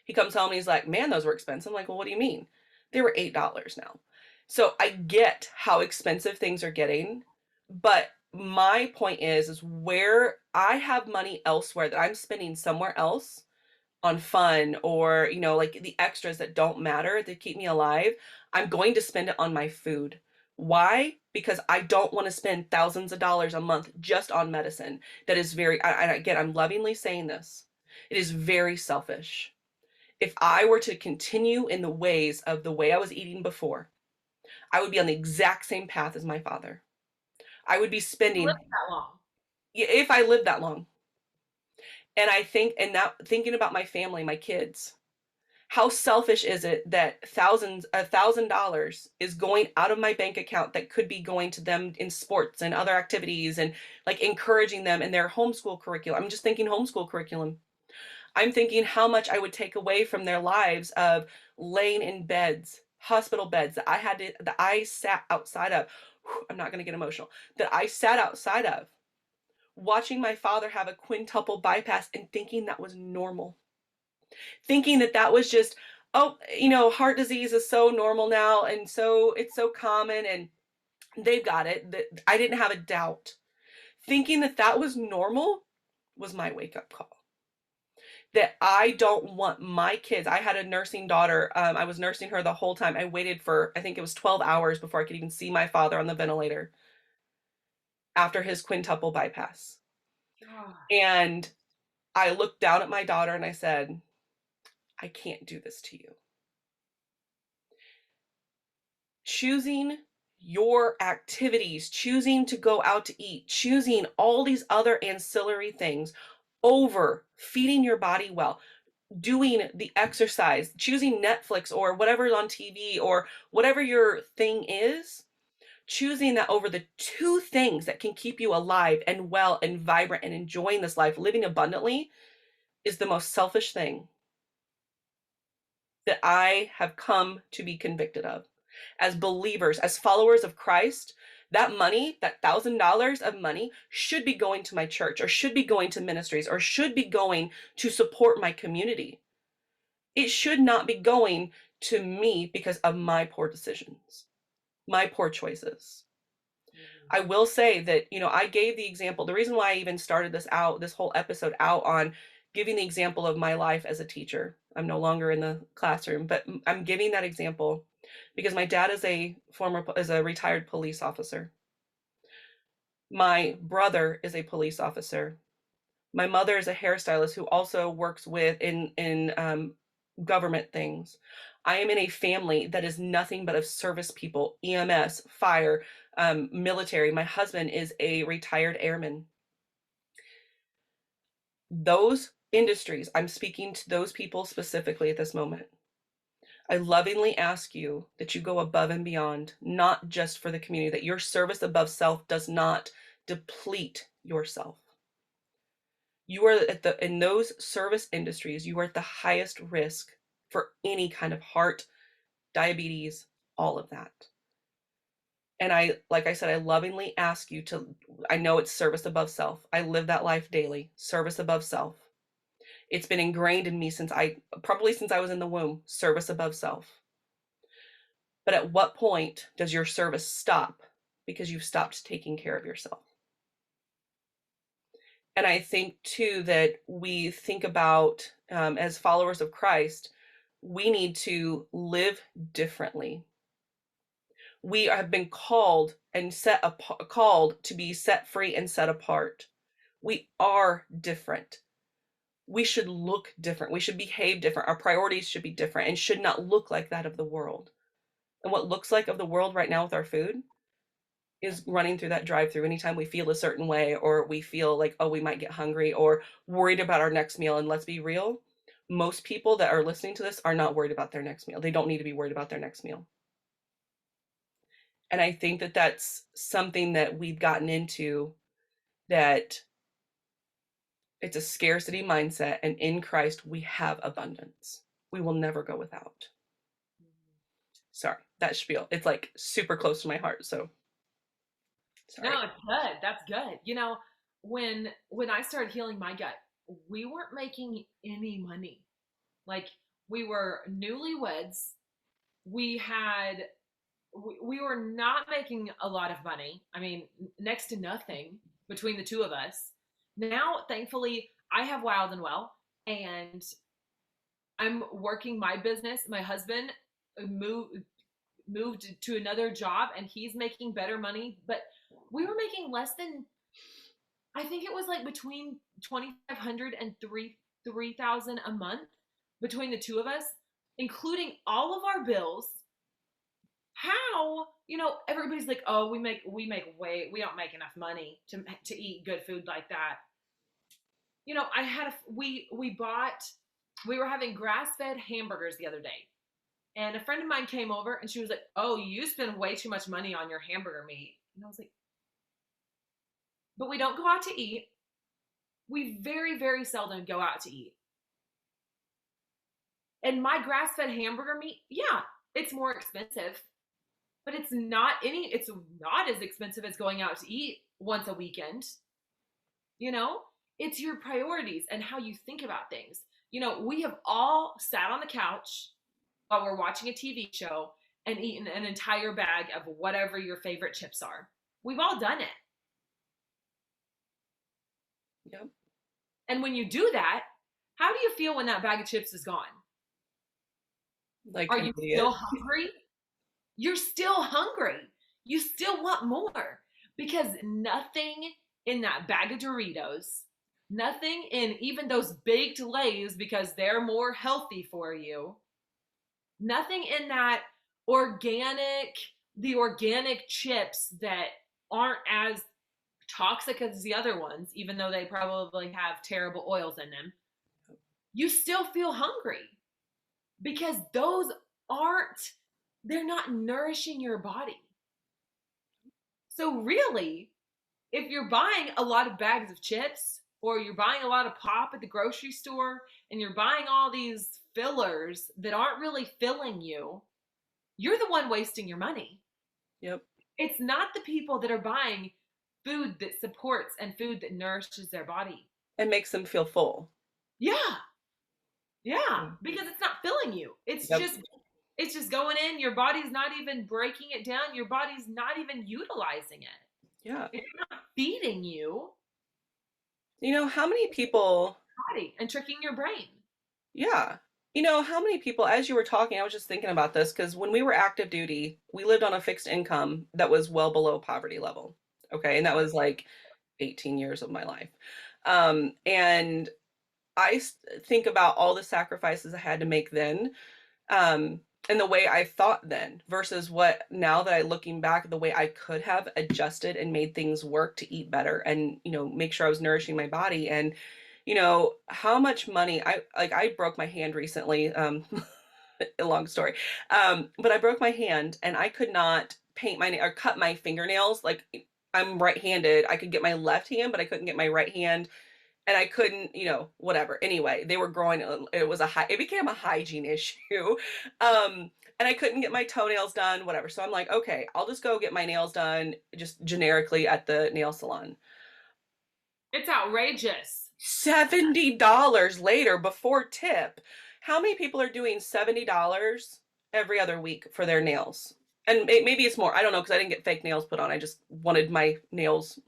He comes home and he's like, "Man, those were expensive." I'm like, "Well, what do you mean?" They were $8 now. So I get how expensive things are getting, but my point is where I have money elsewhere that I'm spending somewhere else on fun or, like the extras that don't matter that keep me alive, I'm going to spend it on my food. Why? Because I don't want to spend thousands of dollars a month just on medicine. That is very, again, I'm lovingly saying this. It is very selfish. If I were to continue in the ways of the way I was eating before, I would be on the exact same path as my father. I would be You lived spending, that long. if I lived that long. And I think, and now thinking about my family, my kids, how selfish is it that $1,000 is going out of my bank account that could be going to them in sports and other activities and like encouraging them in their homeschool curriculum. I'm just thinking homeschool curriculum. I'm thinking how much I would take away from their lives of laying in beds, hospital beds that I sat outside of. I'm not going to get emotional. That I sat outside of, watching my father have a quintuple bypass and thinking that was normal. Thinking that that was just, oh, heart disease is so normal now and so it's so common and they've got it. That I didn't have a doubt. Thinking that that was normal was my wake up call. That I don't want my kids. I had a nursing daughter. I was nursing her the whole time. I waited for, I think it was 12 hours before I could even see my father on the ventilator after his quintuple bypass. Gosh. And I looked down at my daughter and I said, I can't do this to you. Choosing your activities, choosing to go out to eat, choosing all these other ancillary things over feeding your body well, doing the exercise, choosing Netflix or whatever's on TV or whatever your thing is, choosing that over the two things that can keep you alive and well and vibrant and enjoying this life, living abundantly, is the most selfish thing that I have come to be convicted of. As believers, as followers of Christ, that money, that $1,000 of money, should be going to my church or should be going to ministries or should be going to support my community. It should not be going to me because of my poor decisions, my poor choices. I will say that, I gave the example. The reason why I even started this whole episode out on giving the example of my life as a teacher. I'm no longer in the classroom, but I'm giving that example because my dad is a retired police officer. My brother is a police officer. My mother is a hairstylist who also works in government things. I am in a family that is nothing but of service people, EMS, fire, military. My husband is a retired airman. Those industries, I'm speaking to those people specifically at this moment. I lovingly ask you that you go above and beyond, not just for the community, that your service above self does not deplete yourself. You are in those service industries, you are at the highest risk for any kind of heart, diabetes, all of that. And like I said, I lovingly ask you to, I know it's service above self. I live that life daily, service above self. It's been ingrained in me probably since I was in the womb, service above self. But at what point does your service stop because you've stopped taking care of yourself? And I think too that we think about as followers of Christ, we need to live differently. We have been called to be set free and set apart. We are different. We should look different. We should behave different. Our priorities should be different and should not look like that of the world. And what looks like of the world right now with our food is running through that drive-through anytime we feel a certain way or we feel like, oh, we might get hungry or worried about our next meal. And let's be real, most people that are listening to this are not worried about their next meal. They don't need to be worried about their next meal. And I think that that's something that we've gotten into, that it's a scarcity mindset, and in Christ we have abundance. We will never go without. Sorry, that spiel. It's like super close to my heart, so sorry. No, it's good. That's good. When I started healing my gut, we weren't making any money. Like we were newlyweds we had we were not making a lot of money. I mean, next to nothing between the two of us. Now, thankfully, I have Wild and Well, and I'm working my business. My husband moved to another job, and he's making better money. But we were making less than, I think it was like between 2,500 and 3,000 a month between the two of us, including all of our bills. How, everybody's like, oh, we don't make enough money to eat good food like that. I had a we bought we were having grass-fed hamburgers the other day, and a friend of mine came over and she was like, oh, you spend way too much money on your hamburger meat. And I was like, but we don't go out to eat. We very, very seldom go out to eat. And my grass-fed hamburger meat, yeah, it's more expensive, but it's not as expensive as going out to eat once a weekend. You know, it's your priorities and how you think about things. We have all sat on the couch while we're watching a TV show and eaten an entire bag of whatever your favorite chips are. We've all done it. Yep. And when you do that, how do you feel when that bag of chips is gone? Like Are an you idiot. still hungry? You're still hungry. You still want more because nothing in that bag of Doritos, nothing in even those baked Lays because they're more healthy for you, nothing in that organic, the organic chips that aren't as toxic as the other ones, even though they probably have terrible oils in them, you still feel hungry because aren't, they're not nourishing your body. So, really, if you're buying a lot of bags of chips or you're buying a lot of pop at the grocery store and you're buying all these fillers that aren't really filling you, you're the one wasting your money. Yep. It's not the people that are buying food that supports and food that nourishes their body. It makes them feel full. Yeah. Yeah, because it's not filling you. Yep. It's just going in, your body's not even breaking it down, your body's not even utilizing it. Yeah. It's not feeding you How many people, body and tricking your brain. yeah. How many people, as you were talking, I was just thinking about this because when we were active duty, we lived on a fixed income that was well below poverty level. Okay. And that was like 18 years of my life. And think about all the sacrifices I had to make then, and the way I thought then versus what now that I looking back, the way I could have adjusted and made things work to eat better and, make sure I was nourishing my body. And, how much money I broke my hand recently. A long story. But I broke my hand and I could not paint or cut my fingernails. Like I'm right-handed. I could get my left hand, but I couldn't get my right hand and I couldn't, whatever. Anyway, they were growing. It became a hygiene issue. And I couldn't get my toenails done, whatever. So I'm like, okay, I'll just go get my nails done just generically at the nail salon. It's outrageous. $70 later before tip. How many people are doing $70 every other week for their nails? And maybe it's more. I don't know because I didn't get fake nails put on. I just wanted my nails,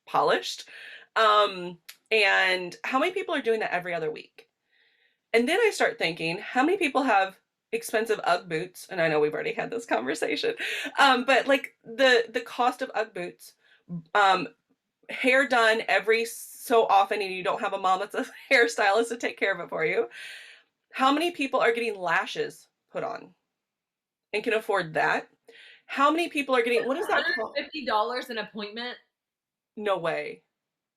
polished. And how many people are doing that every other week? And then I start thinking, how many people have expensive UGG boots? And I know we've already had this conversation, but like the cost of UGG boots, hair done every so often, and you don't have a mom that's a hairstylist to take care of it for you. How many people are getting lashes put on and can afford that? How many people are getting, what is that called? $150 an appointment, No way.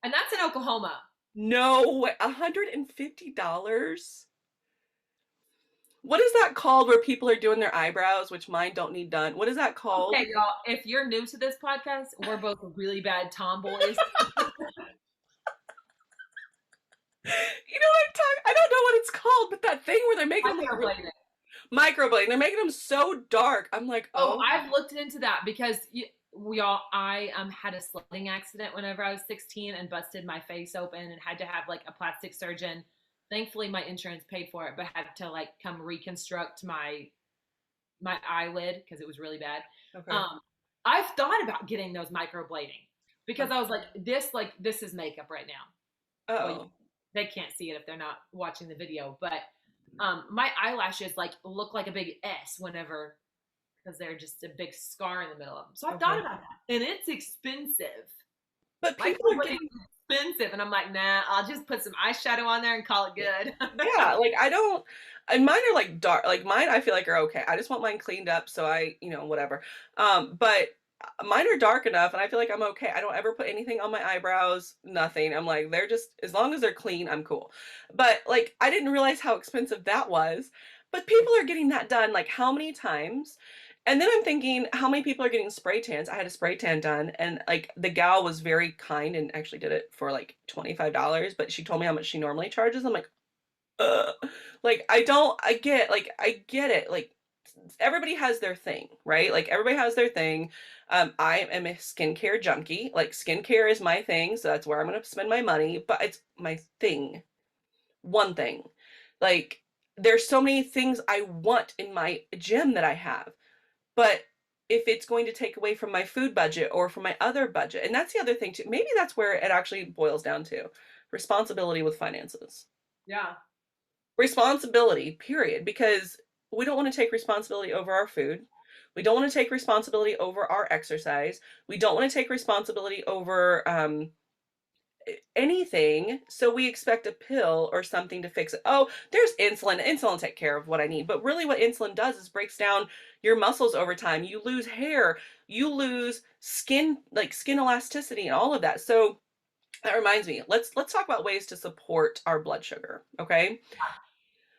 and that's in Oklahoma. No way. $150? What is that called where people are doing their eyebrows, which mine don't need done? What is that called? Okay, y'all, if you're new to this podcast, we're both really bad tomboys. What I'm talking? I don't know what it's called, but that thing where they're making them like microblading. They're making them so dark. I'm like, oh, I've looked into that because I had a sledding accident whenever I was 16 and busted my face open and had to have like a plastic surgeon. Thankfully, my insurance paid for it, but had to like come reconstruct my my eyelid because it was really bad. Okay. Um, I've thought about getting those microblading because I was like this is makeup right now. Well, Oh. they can't see it if they're not watching the video, but my eyelashes like look like a big S whenever because they're just a big scar in the middle of them. So I've thought Okay. about that, and it's expensive. But people are Microblading getting, is expensive, and I'm like, nah, I'll just put some eyeshadow on there and call it good. yeah, like I don't, and mine are like dark, like mine I feel like are okay. I just want mine cleaned up so I, whatever. But mine are dark enough and I feel like I'm okay. I don't ever put anything on my eyebrows, nothing. I'm like, they're just, as long as they're clean, I'm cool. But like, I didn't realize how expensive that was. But people are getting that done like how many times? And then I'm thinking, how many people are getting spray tans? I had a spray tan done, and like the gal was very kind and actually did it for like $25, but she told me how much she normally charges. I'm like, uh, like I get it. Like everybody has their thing, right? Like everybody has their thing. I am a skincare junkie. Like skincare is my thing, so that's where I'm gonna spend my money, but it's my thing. One thing. Like there's so many things I want in my gym that I have. But if it's going to take away from my food budget or from my other budget, and that's the other thing too, maybe that's where it actually boils down to responsibility with finances. Yeah. Responsibility, period, because we don't want to take responsibility over our food. We don't want to take responsibility over our exercise. We don't want to take responsibility over anything. So we expect a pill or something to fix it. Oh, there's insulin. Insulin will take care of what I need. But really, what insulin does is breaks down your muscles over time. You lose hair, you lose skin, like skin elasticity, and all of that. So that reminds me. Let's talk about ways to support our blood sugar. Okay.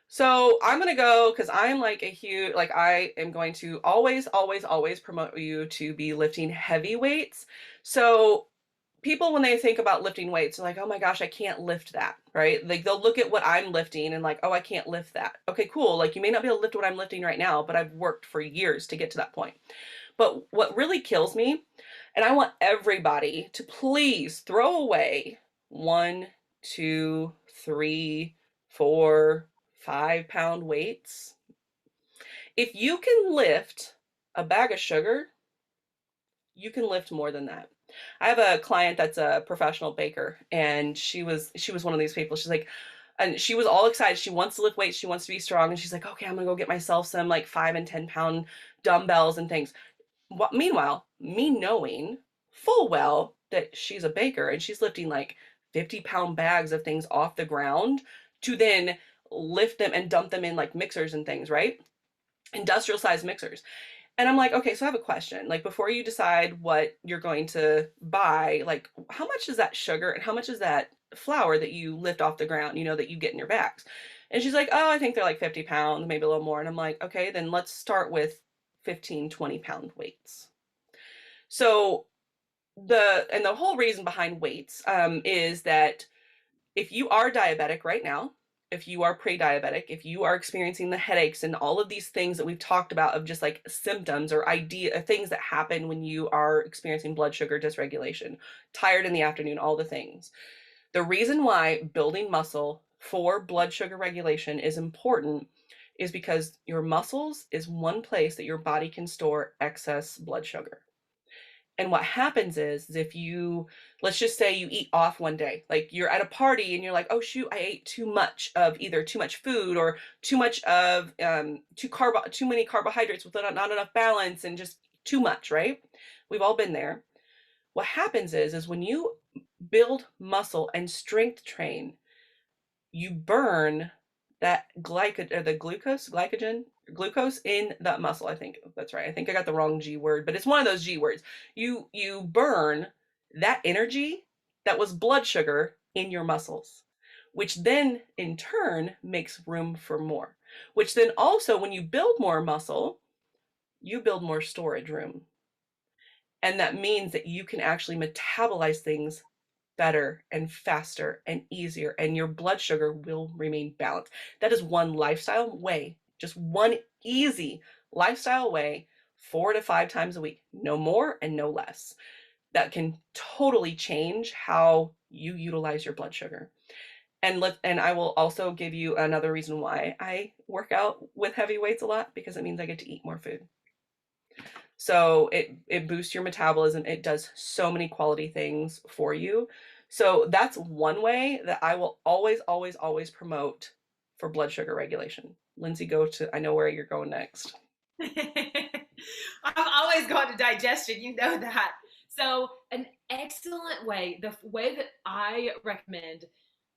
So I'm gonna go because I'm like a huge, like I am going to always, always, always promote you to be lifting heavy weights. So people, when they think about lifting weights, are like, oh my gosh, I can't lift that, right? Like they'll look at what I'm lifting and like, oh, I can't lift that. Okay, cool. Like you may not be able to lift what I'm lifting right now, but I've worked for years to get to that point. But what really kills me, and I want everybody to please throw away 1, 2, 3, 4, 5 pound weights. If you can lift a bag of sugar, you can lift more than that. I have a client that's a professional baker, and she was one of these people. She's like, and she was all excited. She wants to lift weights. She wants to be strong, and she's like, okay, I'm gonna go get myself some like 5 and 10 pound dumbbells and things. Meanwhile, me knowing full well that she's a baker and she's lifting like 50-pound bags of things off the ground to then lift them and dump them in like mixers and things, right? Industrial sized mixers. And I'm like, okay, so I have a question. Like, before you decide what you're going to buy, like, how much is that sugar and how much is that flour that you lift off the ground, that you get in your bags? And she's like, oh, I think they're like 50 pounds, maybe a little more. And I'm like, okay, then let's start with 15, 20-pound weights. So, the whole reason behind weights is that if you are diabetic right now, if you are pre-diabetic, if you are experiencing the headaches and all of these things that we've talked about of just like symptoms or things that happen when you are experiencing blood sugar dysregulation, tired in the afternoon, all the things. The reason why building muscle for blood sugar regulation is important is because your muscles is one place that your body can store excess blood sugar. And what happens is if you, let's just say you eat off one day, like you're at a party and you're like, oh shoot, I ate too much of either too much food or too much of too many carbohydrates with not enough balance and just too much, right? We've all been there. What happens is when you build muscle and strength train, you burn that glucose in that muscle. I think that's right. I think I got the wrong G word, but it's one of those G words. You burn that energy that was blood sugar in your muscles, which then in turn makes room for more. Which then also, when you build more muscle, you build more storage room. And that means that you can actually metabolize things better and faster and easier, and your blood sugar will remain balanced. That is one lifestyle way, just one easy lifestyle way, 4 to 5 times a week, no more and no less. That can totally change how you utilize your blood sugar. And I will also give you another reason why I work out with heavy weights a lot, because it means I get to eat more food. So it boosts your metabolism. It does so many quality things for you. So that's one way that I will always, always, always promote for blood sugar regulation. Lindsay, go to, I know where you're going next. I'm always going to digestion, you know that. So, an excellent way, the way that I recommend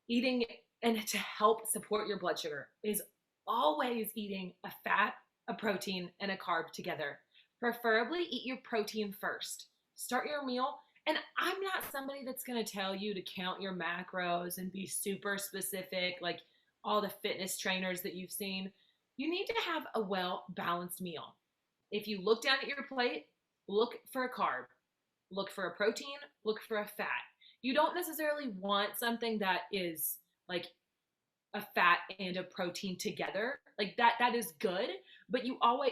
eating and to help support your blood sugar is always eating a fat, a protein, and a carb together. Preferably eat your protein first. Start your meal. And I'm not somebody that's going to tell you to count your macros and be super specific like all the fitness trainers that you've seen. You need to have a well balanced meal. If you look down at your plate, look for a carb, look for a protein, look for a fat. You don't necessarily want something that is like a fat and a protein together. Like that is good, but you always,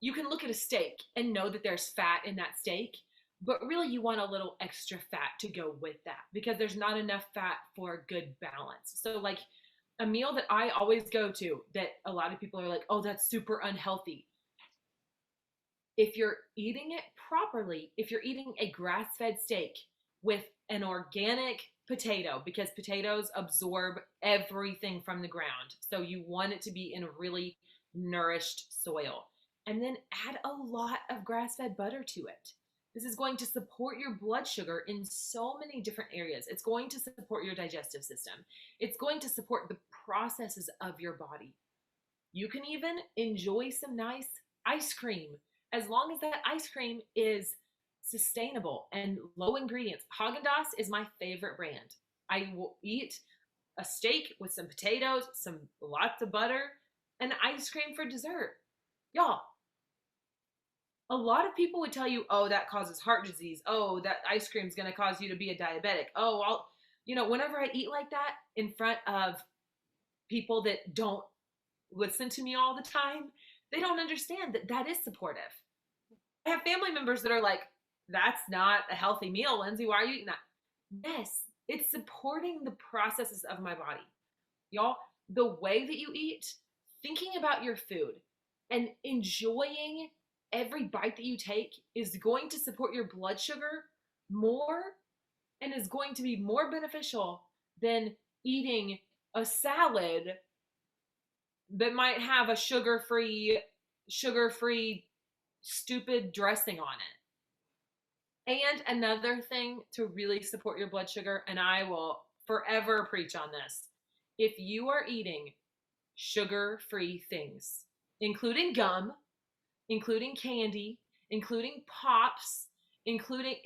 you can look at a steak and know that there's fat in that steak, but really you want a little extra fat to go with that because there's not enough fat for a good balance. So like a meal that I always go to that a lot of people are like, "Oh, that's super unhealthy." If you're eating it properly, if you're eating a grass fed steak with an organic potato, because potatoes absorb everything from the ground. So you want it to be in a really nourished soil. And then add a lot of grass fed butter to it. This is going to support your blood sugar in so many different areas. It's going to support your digestive system, it's going to support the processes of your body. You can even enjoy some nice ice cream as long as that ice cream is sustainable and low ingredients. Haagen-Dazs is my favorite brand. I will eat a steak with some potatoes, some lots of butter, and ice cream for dessert. Y'all, a lot of people would tell you, "Oh, that causes heart disease. Oh, that ice cream is going to cause you to be a diabetic." Oh, whenever I eat like that in front of people that don't listen to me all the time, they don't understand that that is supportive. I have family members that are like, "That's not a healthy meal, Lindsay. Why are you eating that?" Yes, it's supporting the processes of my body. Y'all, the way that you eat, thinking about your food and enjoying every bite that you take is going to support your blood sugar more and is going to be more beneficial than eating a salad that might have a sugar free stupid dressing on it. And another thing to really support your blood sugar, and I will forever preach on this, if you are eating sugar free things, including gum, including candy, including pops, including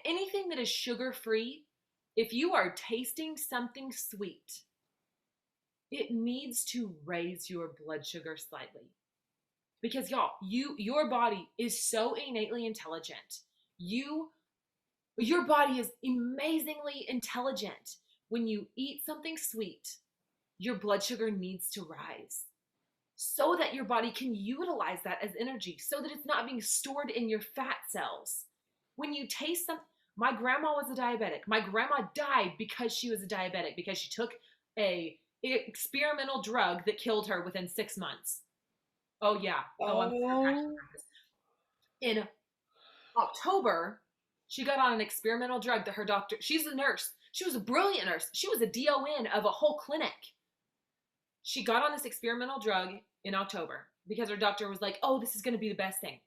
anything that is sugar free, if you are tasting something sweet, it needs to raise your blood sugar slightly. Because y'all, your body is so innately intelligent. You your body is amazingly intelligent. When you eat something sweet, your blood sugar needs to rise so that your body can utilize that as energy, so that it's not being stored in your fat cells. When you taste something, my grandma was a diabetic. My grandma died because she was a diabetic, because she took a experimental drug that killed her within 6 months. Oh yeah. Oh, I'm so passionate Oh, about this. In October, she got on an experimental drug that her doctor, she's a nurse. She was a brilliant nurse. She was a DON of a whole clinic. She got on this experimental drug in October because her doctor was like, "Oh, this is going to be the best thing."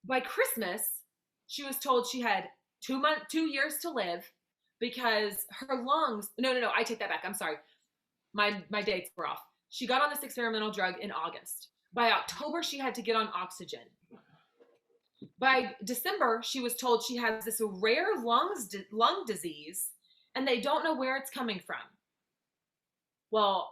By Christmas, she was told she had 2 years to live because her lungs, no, I take that back. I'm sorry. My dates were off. She got on this experimental drug in August. By October, she had to get on oxygen. By December, she was told she has this rare lung disease and they don't know where it's coming from. Well,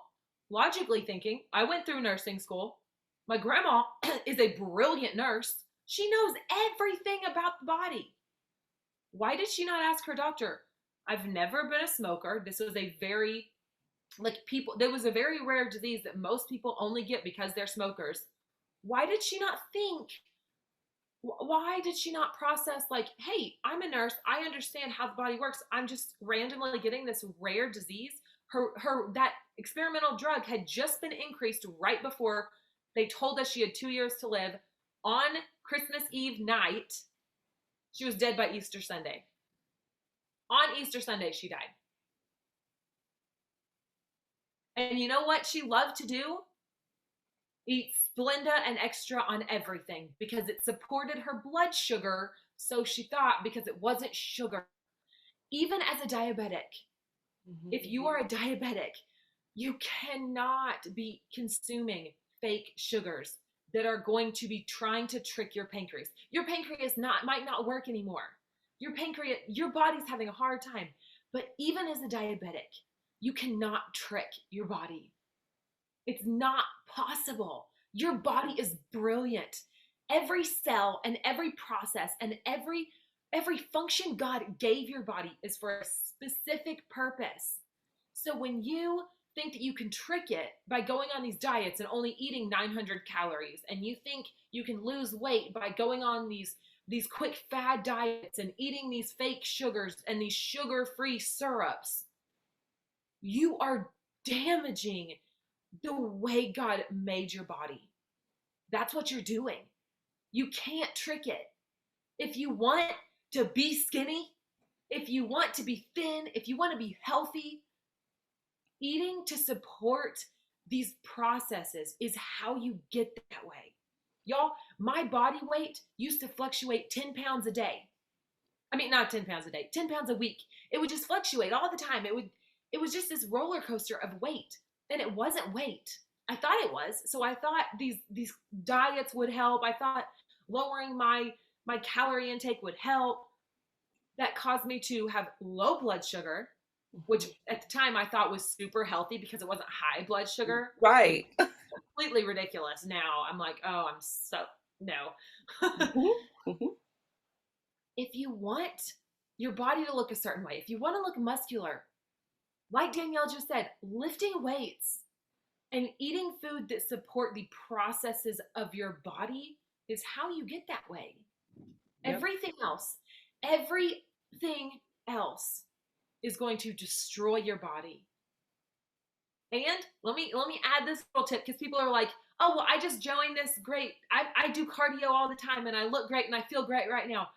logically thinking, I went through nursing school. My grandma is a brilliant nurse. She knows everything about the body. Why did she not ask her doctor? I've never been a smoker. This was a very, there was a very rare disease that most people only get because they're smokers. Why did she not think Why did she not process like, hey, I'm a nurse, I understand how the body works, I'm just randomly getting this rare disease? Her that experimental drug had just been increased right before they told us she had 2 years to live. On Christmas Eve night, she was dead by Easter Sunday. On Easter Sunday, she died. And you know what she loved to do? Eat Splenda and extra on everything because it supported her blood sugar. So she thought, because it wasn't sugar. Even as a diabetic, if you are a diabetic, you cannot be consuming fake sugars that are going to be trying to trick your pancreas. Your pancreas might not work anymore. Your body's having a hard time. But even as a diabetic, you cannot trick your body. It's not possible. Your body is brilliant. Every cell and every process and every function God gave your body is for a specific purpose. So when you think that you can trick it by going on these diets and only eating 900 calories, and you think you can lose weight by going on these quick fad diets and eating these fake sugars and these sugar-free syrups, you are damaging the way God made your body. That's what you're doing. You can't trick it. If you want to be skinny, if you want to be thin, if you want to be healthy, eating to support these processes is how you get that way. Y'all, my body weight used to fluctuate 10 pounds a day. I mean, not 10 pounds a day, 10 pounds a week. It would just fluctuate all the time. It was just this roller coaster of weight. And it wasn't weight. I thought it was. So I thought these diets would help. I thought lowering my calorie intake would help. That caused me to have low blood sugar, which at the time I thought was super healthy because it wasn't high blood sugar. Right. Completely ridiculous. Now I'm like, oh, I'm so no. If you want your body to look a certain way, if you want to look muscular, like Danielle just said, lifting weights and eating food that support the processes of your body is how you get that way. Yep. Everything else is going to destroy your body. And let me add this little tip because people are like, oh, well, I just joined this. Great. I do cardio all the time and I look great and I feel great right now.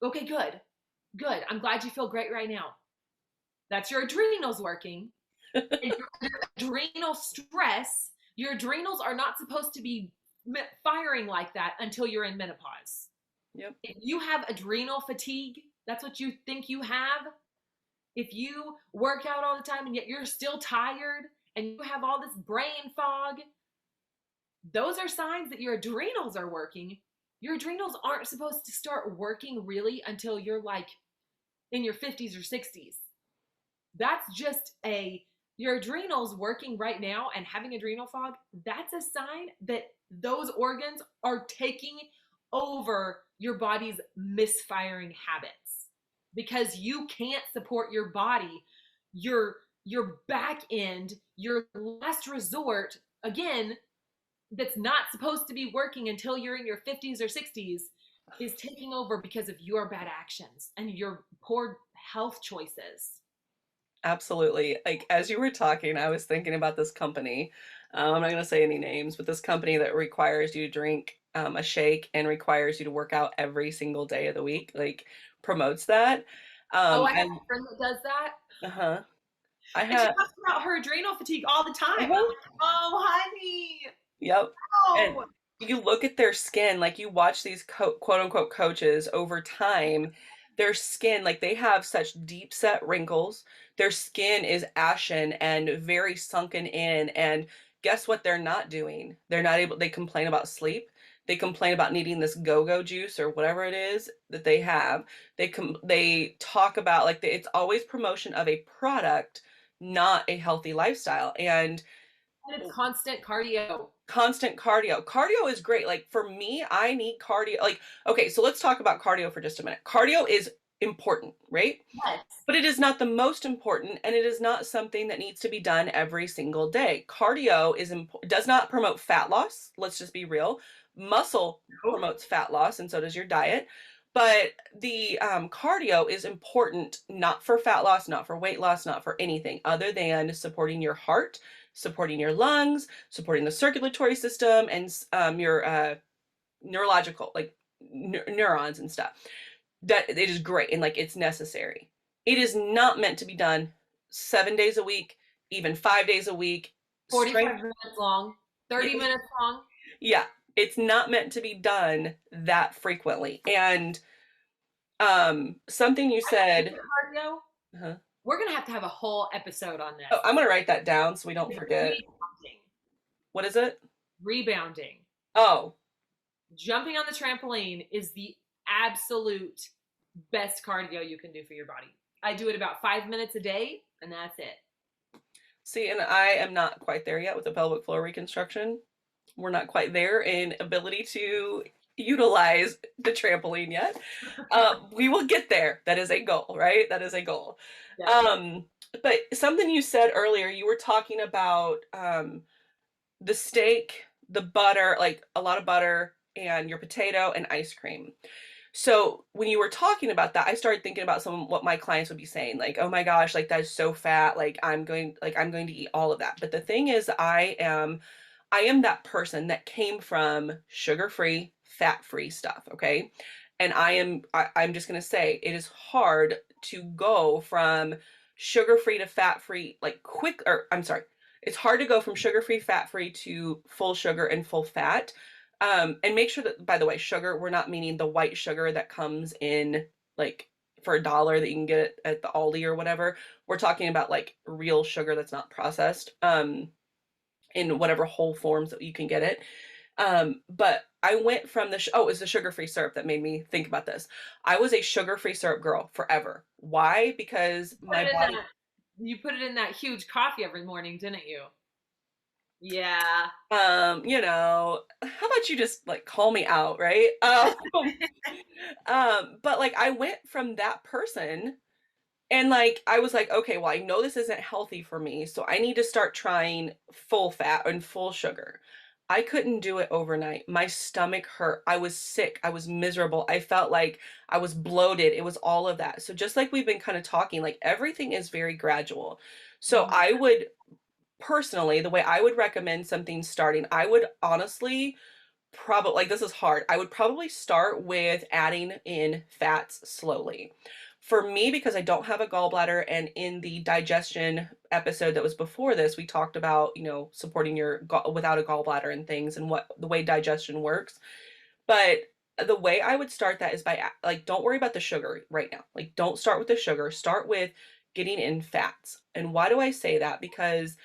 Okay, good. Good. I'm glad you feel great right now. That's your adrenals working. And your adrenal stress, your adrenals are not supposed to be firing like that until you're in menopause. Yep. If you have adrenal fatigue, that's what you think you have. If you work out all the time and yet you're still tired and you have all this brain fog, those are signs that your adrenals are working. Your adrenals aren't supposed to start working really until you're like in your 50s or 60s. That's just your adrenals working right now and having adrenal fog. That's a sign that those organs are taking over your body's misfiring habits because you can't support your body. Your back end, your last resort, again, that's not supposed to be working until you're in your 50s or 60s, is taking over because of your bad actions and your poor health choices. Absolutely. Like as you were talking, I was thinking about this company. I'm not going to say any names, but this company that requires you to drink a shake and requires you to work out every single day of the week, like promotes that. Oh, I have And a friend that does that. uh-huh. I And she have talks about her adrenal fatigue all the time. I'm uh-huh. like, oh, honey. Yep. And Oh. you look at their skin, like you watch these quote unquote coaches over time, their skin, like they have such deep set wrinkles. Their skin is ashen and very sunken in. And guess what they're not doing? They're not able, they complain about sleep. They complain about needing this go-go juice or whatever it is that they have. They talk about like it's always promotion of a product, not a healthy lifestyle. And it's constant cardio. Constant cardio. Cardio is great. Like for me, I need cardio. Like, okay, so let's talk about cardio for just a minute. Cardio is important, right? Yes. But it is not the most important, and it is not something that needs to be done every single day. Cardio does not promote fat loss. Let's just be real. Muscle Nope. promotes fat loss, and so does your diet. But the cardio is important, not for fat loss, not for weight loss, not for anything other than supporting your heart, supporting your lungs, supporting the circulatory system, and your neurological, like neurons and stuff. That it is great and like it's necessary. It is not meant to be done 7 days a week, even 5 days a week. 45 Strength, minutes long, 30 minutes long. yeah, it's not meant to be done that frequently. And something you I think said, cardio, uh we're going to have a whole episode on oh, this. I'm gonna write that down so we don't It's forget. rebounding. What is it? Rebounding. Oh, Jumping on the trampoline is the absolute best cardio you can do for your body. I do it about 5 minutes a day, and that's it. see, and I am not quite there yet with the pelvic floor reconstruction. We're not quite there in ability to utilize the trampoline yet. We will get there. That is a goal, right? That is a goal. Yes. Um, but something you said earlier, you were talking about the steak, the butter, like a lot of butter, and your potato and ice cream. So when you were talking about that, I started thinking about some what my clients would be saying, like, "Oh my gosh, like that's so fat. I'm going to eat all of that." But the thing is, I am that person that came from sugar-free, fat-free stuff, okay? And I'm just going to say it is hard to go from sugar-free to fat-free like quick or I'm sorry. It's hard to go from sugar-free, fat-free to full sugar and full fat. And make sure that, by the way, sugar, we're not meaning the white sugar that comes in like for $1 that you can get at the Aldi or whatever. We're talking about like real sugar that's not processed. In whatever whole forms that you can get it. But I went from oh, it's the sugar-free syrup that made me think about this. I was a sugar-free syrup girl forever. Why? Because Put my it in body, that, you put it in that huge coffee every morning, didn't you? Yeah. how about you just like call me out, right? But like I went from that person and like I was like, okay, well, I know this isn't healthy for me, so I need to start trying full fat and full sugar. I couldn't do it overnight. My stomach hurt. I was sick. I was miserable. I felt like I was bloated. It was all of that. So just like we've been kind of talking, like everything is very gradual. So Mhm. I would personally, the way I would recommend something starting, I would honestly probably like this is hard. I would probably start with adding in fats slowly. For me, because I don't have a gallbladder, and in the digestion episode that was before this, we talked about, supporting your without a gallbladder and things and what the way digestion works. But the way I would start that is by like, don't worry about the sugar right now. Like, don't start with the sugar. Start with getting in fats. And why do I say that? Because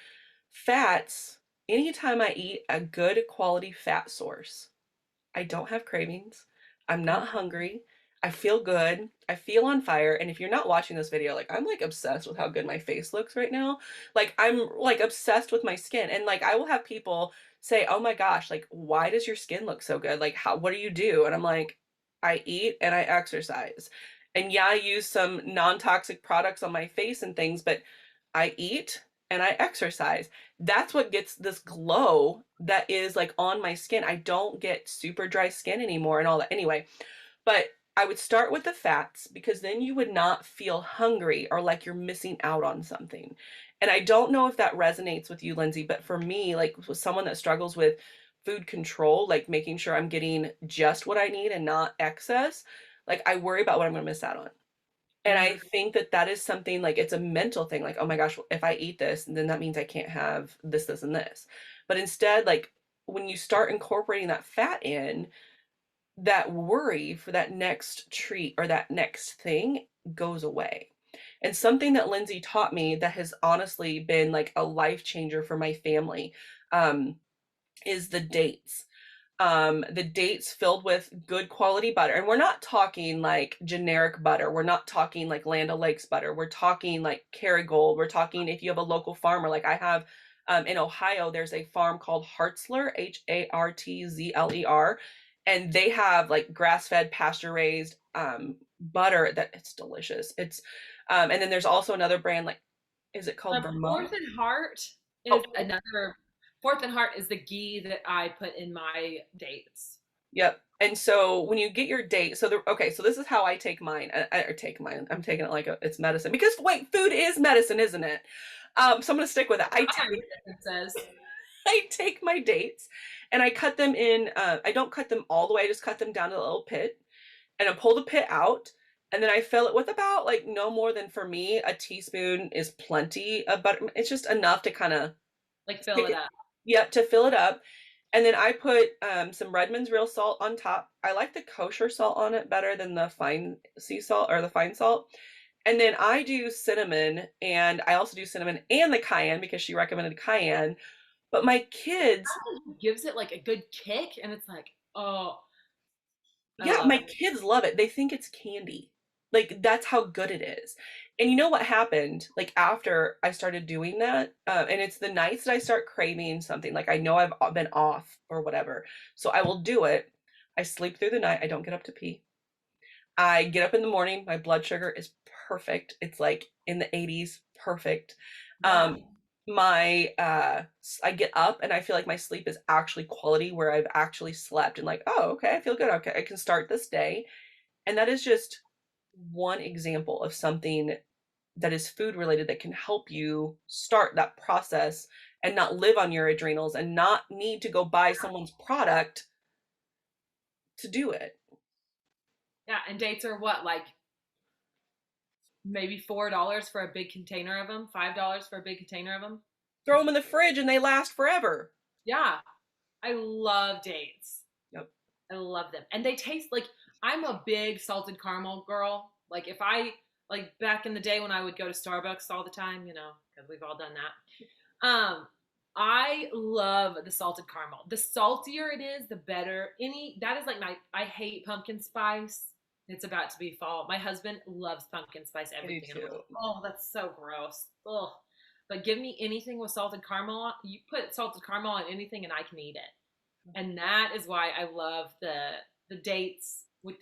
fats, anytime I eat a good quality fat source, I don't have cravings. I'm not hungry. I feel good. I feel on fire. And if you're not watching this video, like I'm like obsessed with how good my face looks right now. Like I'm like obsessed with my skin. And like I will have people say, "Oh my gosh, like why does your skin look so good? Like what do you do?" And I'm like, "I eat and I exercise." And yeah, I use some non-toxic products on my face and things, but I eat and I exercise. That's what gets this glow that is like on my skin. I don't get super dry skin anymore and all that. Anyway, but I would start with the fats because then you would not feel hungry or like you're missing out on something. And I don't know if that resonates with you, Lindsay, but for me, like with someone that struggles with food control, like making sure I'm getting just what I need and not excess, like I worry about what I'm going to miss out on. And I Mhm. think that that is something like it's a mental thing. Like, oh my gosh, if I eat this, then that means I can't have this, this, and this. But instead, like when you start incorporating that fat in, that worry for that next treat or that next thing goes away. And something that Lindsay taught me that has honestly been like a life changer for my family um, is the dates filled with good quality butter. And we're not talking like generic butter. We're not talking like Land O'Lakes butter. We're talking like Kerrygold. We're talking if you have a local farmer, like I have in Ohio, there's a farm called Hartzler, Hartzler, and they have like grass-fed, pasture-raised butter that it's delicious. And then there's also another brand like, is it called Vermont? Fourth and Heart Oh, is another. Fourth and Heart is the ghee that I put in my dates. Yep. And so when you get your date, so okay, so this is how I take mine. Or take mine. I'm taking it like it's medicine because wait, food is medicine, isn't it? So I'm gonna stick with it. It says. I take my dates and I cut them in. I don't cut them all the way. I just cut them down to a little pit, and I pull the pit out, and then I fill it with about like no more than for me a teaspoon is plenty of butter. It's just enough to kind of Like fill pick it it. up. Yep, to fill it up. And then I put some Redmond's real salt on top. I like the kosher salt on it better than the fine sea salt or the fine salt. And then I do cinnamon, and I also do cinnamon and the cayenne because she recommended cayenne. But my kids, It gives it like a good kick, and it's like, oh, I yeah, love my it. kids love it. They think it's candy. Like that's how good it is. And you know what happened? Like after I started doing that, and it's the nights that I start craving something. Like I know I've been off or whatever, so I will do it. I sleep through the night. I don't get up to pee. I get up in the morning. My blood sugar is perfect. It's like in the 80s, perfect. Yeah. My I get up and I feel like my sleep is actually quality where I've actually slept and like, oh, okay, I feel good. Okay, I can start this day. And that is just one example of something that is food related that can help you start that process and not live on your adrenals and not need to go buy someone's product to do it. Yeah. And dates are what? Like maybe $4 for a big container of them, $5 for a big container of them. Throw them in the fridge and they last forever. Yeah. I love dates. Yep. I love them. And they taste like I'm a big salted caramel girl. Like if I like back in the day when I would go to Starbucks all the time, because we've all done that. I love the salted caramel. The saltier it is, the better. That is like I hate pumpkin spice. It's about to be fall. My husband loves pumpkin spice I do everything. And I'm like, too. oh, that's so gross. Ugh. But give me anything with salted caramel on. You put salted caramel on anything and I can eat it. And that is why I love the dates with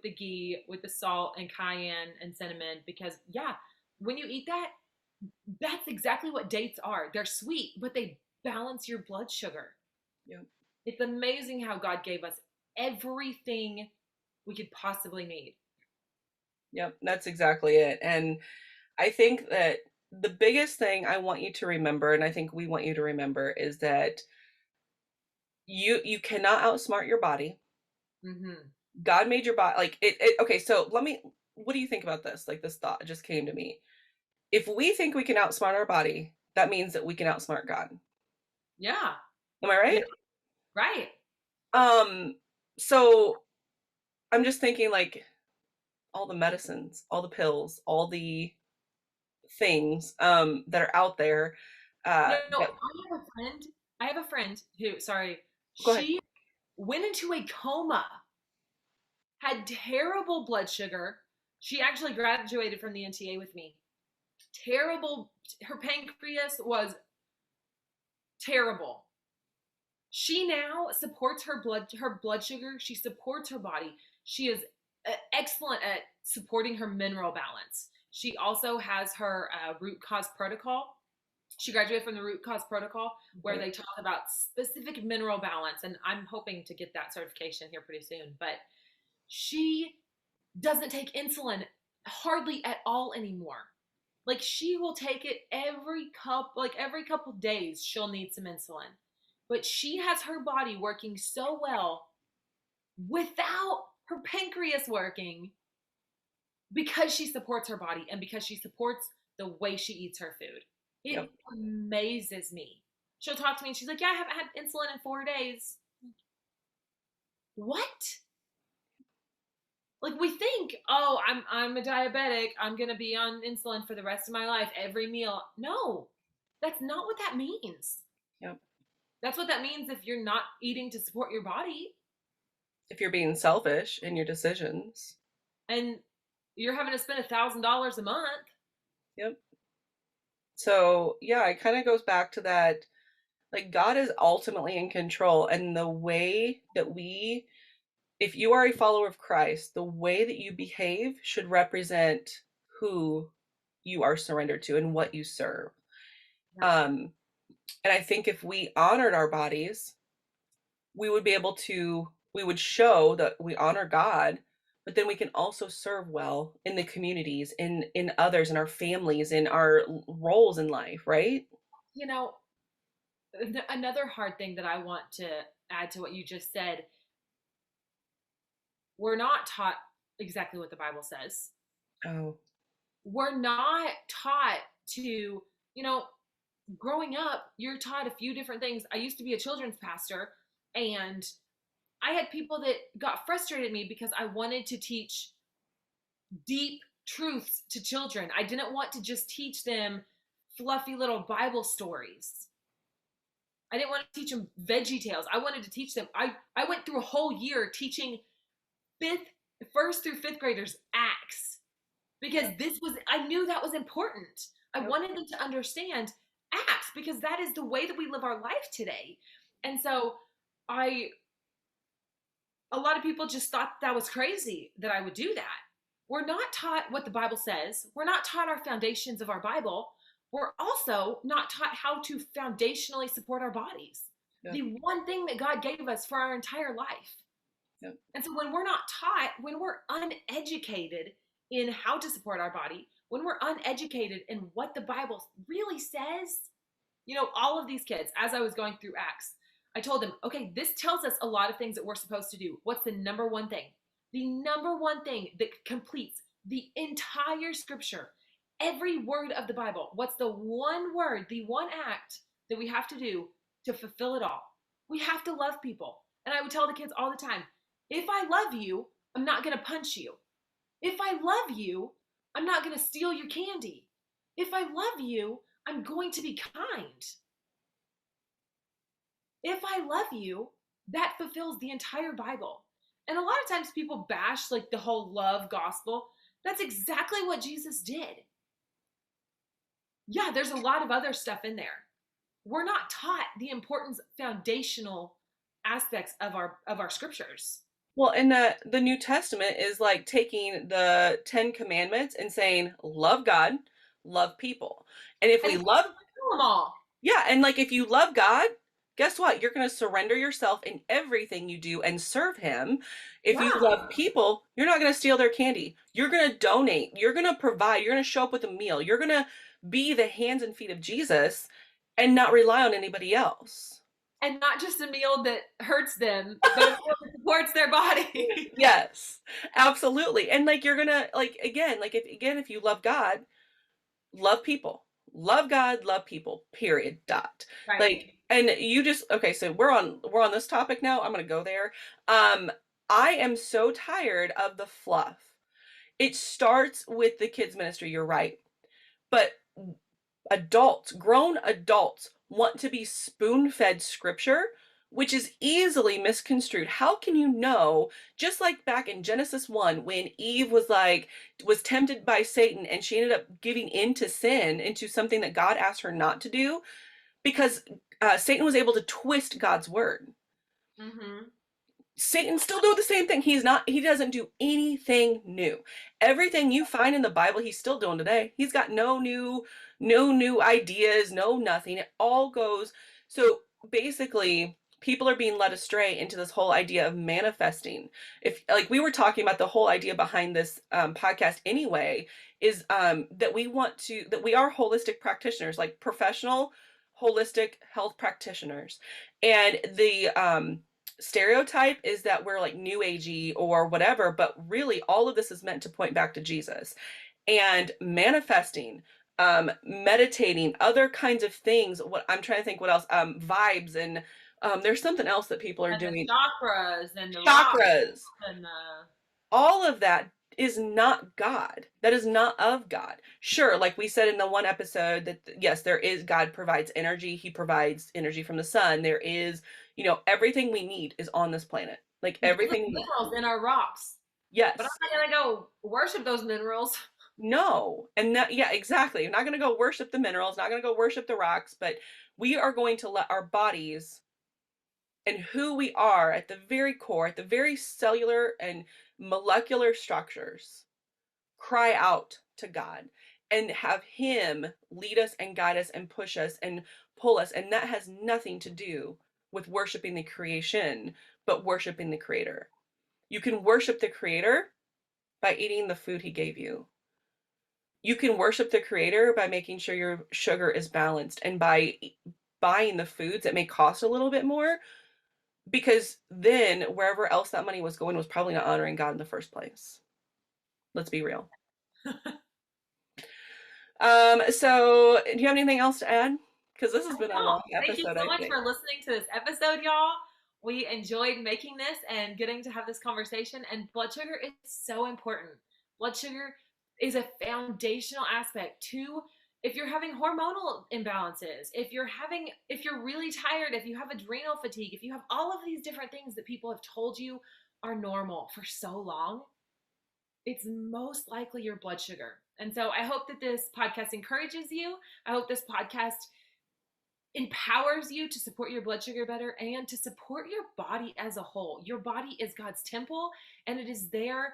the ghee, with the salt and cayenne and cinnamon because yeah, when you eat that, that's exactly what dates are. They're sweet, but they balance your blood sugar. Yep. It's amazing how God gave us everything we could possibly need. Yep. That's exactly it. And I think that the biggest thing I want you to remember, and I think we want you to remember, is that you cannot outsmart your body. Mm-hmm. God made your body like okay, so let me what do you think about this? Like this thought just came to me. If we think we can outsmart our body, that means that we can outsmart God. Yeah. Am I Yeah. right? Right. Um so I'm just thinking like all the medicines, all the pills, all the things that are out there No, that I have a friend who, sorry, go ahead. she went into a coma, had terrible blood sugar. She actually graduated from the NTA with me. Terrible. Her pancreas was terrible. She now supports her blood sugar. She supports her body. She is excellent at supporting her mineral balance. She also has her root cause protocol. She graduated from the root cause protocol where Okay. they talk about specific mineral balance, and I'm hoping to get that certification here pretty soon. But she doesn't take insulin hardly at all anymore. Like she will take it every couple days she'll need some insulin. But she has her body working so well without her pancreas working because she supports her body and because she supports the way she eats her food. It Yep. amazes me. She'll talk to me and she's like, "Yeah, I haven't had insulin in 4 days." What? Like we think, oh, I'm a diabetic. I'm gonna be on insulin for the rest of my life, every meal. No, that's not what that means. Yep. That's what that means if you're not eating to support your body If you're being selfish in your decisions. and you're having to spend $1,000 a month. Yep. So, yeah, it kind of goes back to that like God is ultimately in control and the way that we if you are a follower of Christ, the way that you behave should represent who you are surrendered to and what you serve. Yeah. And I think if we honored our bodies, we would be able to we would show that we honor God, but then we can also serve well in the communities, in others, in our families, in our roles in life, right? You know, another hard thing that I want to add to what you just said, we're not taught exactly what the Bible says. Oh, We're not taught to, you know, growing up, you're taught a few different things. I used to be a children's pastor, and I had people that got frustrated at me because I wanted to teach deep truths to children. I didn't want to just teach them fluffy little Bible stories. I didn't want to teach them veggie tales. I wanted to teach them. I went through a whole year teaching fifth, first through fifth graders Acts because yep, I knew that was important. I yep, wanted them to understand Acts because that is the way that we live our life today. And so I a lot of people just thought that was crazy that I would do that. We're not taught what the Bible says. We're not taught our foundations of our Bible. We're also not taught how to foundationally support our bodies. yep, The one thing that God gave us for our entire life. yep. And so when we're not taught, when we're uneducated in how to support our body, when we're uneducated in what the Bible really says, all of these kids, as I was going through Acts, I told them, okay, this tells us a lot of things that we're supposed to do. What's the number one thing? The number one thing that completes the entire scripture, every word of the Bible. What's the one word, the one act that we have to do to fulfill it all? We have to love people. And I would tell the kids all the time, if I love you, I'm not going to punch you. If I love you, I'm not going to steal your candy. If I love you, I'm going to be kind. If I love you, that fulfills the entire Bible. And a lot of times people bash like the whole love gospel. That's exactly what Jesus did. Yeah, there's a lot of other stuff in there. We're not taught the importance foundational aspects of our scriptures. Well, and the New Testament is like taking the Ten Commandments and saying, love God, love people. And if And we he love, wants to fulfill them all. yeah, and like if you love God, guess what? You're going to surrender yourself in everything you do and serve Him. If you Yeah. love people, you're not going to steal their candy. You're going to donate. You're going to provide. You're going to show up with a meal. You're going to be the hands and feet of Jesus and not rely on anybody else. And not just a meal that hurts them, but a meal that supports their body. Yes, absolutely. And like you're gonna like again, like if you love God, love people. Love God, love people. Period. Dot. Right. Like and you just okay, so we're on this topic now. I'm gonna go there. Um I am so tired of the fluff. It starts with the kids ministry, you're right. But adults, grown adults, want to be spoon fed scripture, which is easily misconstrued. How can you know? Just like back in Genesis 1, when Eve was tempted by Satan and she ended up giving into sin, into something that God asked her not to do, because Satan was able to twist God's word. Mm-hmm. Satan still do the same thing. He doesn't do anything new. Everything you find in the Bible, he's still doing today. He's got no new ideas, no nothing. It all goes. So basically, people are being led astray into this whole idea of manifesting. If like we were talking about the whole idea behind this podcast anyway, is that we are holistic practitioners, like professional holistic health practitioners. And the stereotype is that we're like new agey or whatever, but really all of this is meant to point back to Jesus and manifesting, meditating, other kinds of things. What I'm trying to think what else, vibes and there's something else that people are And the doing. chakras and the rocks Chakras, and the all of that is not God. That is not of God. Sure, like we said in the one episode that yes, there is God provides energy. He provides energy from the sun. There is, everything we need is on this planet. Like he gives us everything we minerals in our rocks. But I'm yes. not gonna go worship those minerals. No. And that yeah, exactly. You're not going to go worship the minerals, not going to go worship the rocks, but we are going to let our bodies and who we are at the very core, at the very cellular and molecular structures cry out to God and have Him lead us and guide us and push us and pull us. And that has nothing to do with worshiping the creation, but worshiping the creator. You can worship the creator by eating the food he gave you. You can worship the creator by making sure your sugar is balanced and by buying the foods that may cost a little bit more, because then wherever else that money was going was probably not honoring God in the first place. Let's be real. So do you have anything else to add? Because this has been a No, long thank you episode, so I much think. for listening to this episode, y'all. We enjoyed making this and getting to have this conversation. And blood sugar is so important. Blood sugar is a foundational aspect to if you're having hormonal imbalances, if you're really tired, if you have adrenal fatigue, if you have all of these different things that people have told you are normal for so long, it's most likely your blood sugar. And so I hope that this podcast encourages you. I hope this podcast empowers you to support your blood sugar better and to support your body as a whole. Your body is God's temple, and it is there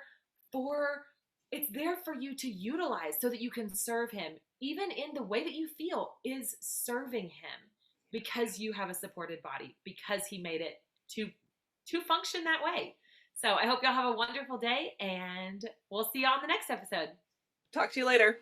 for you to utilize so that you can serve him. Even in the way that you feel is serving him, because you have a supported body, because he made it to function that way. So I hope y'all have a wonderful day, and we'll see y'all on the next episode. Talk to you later.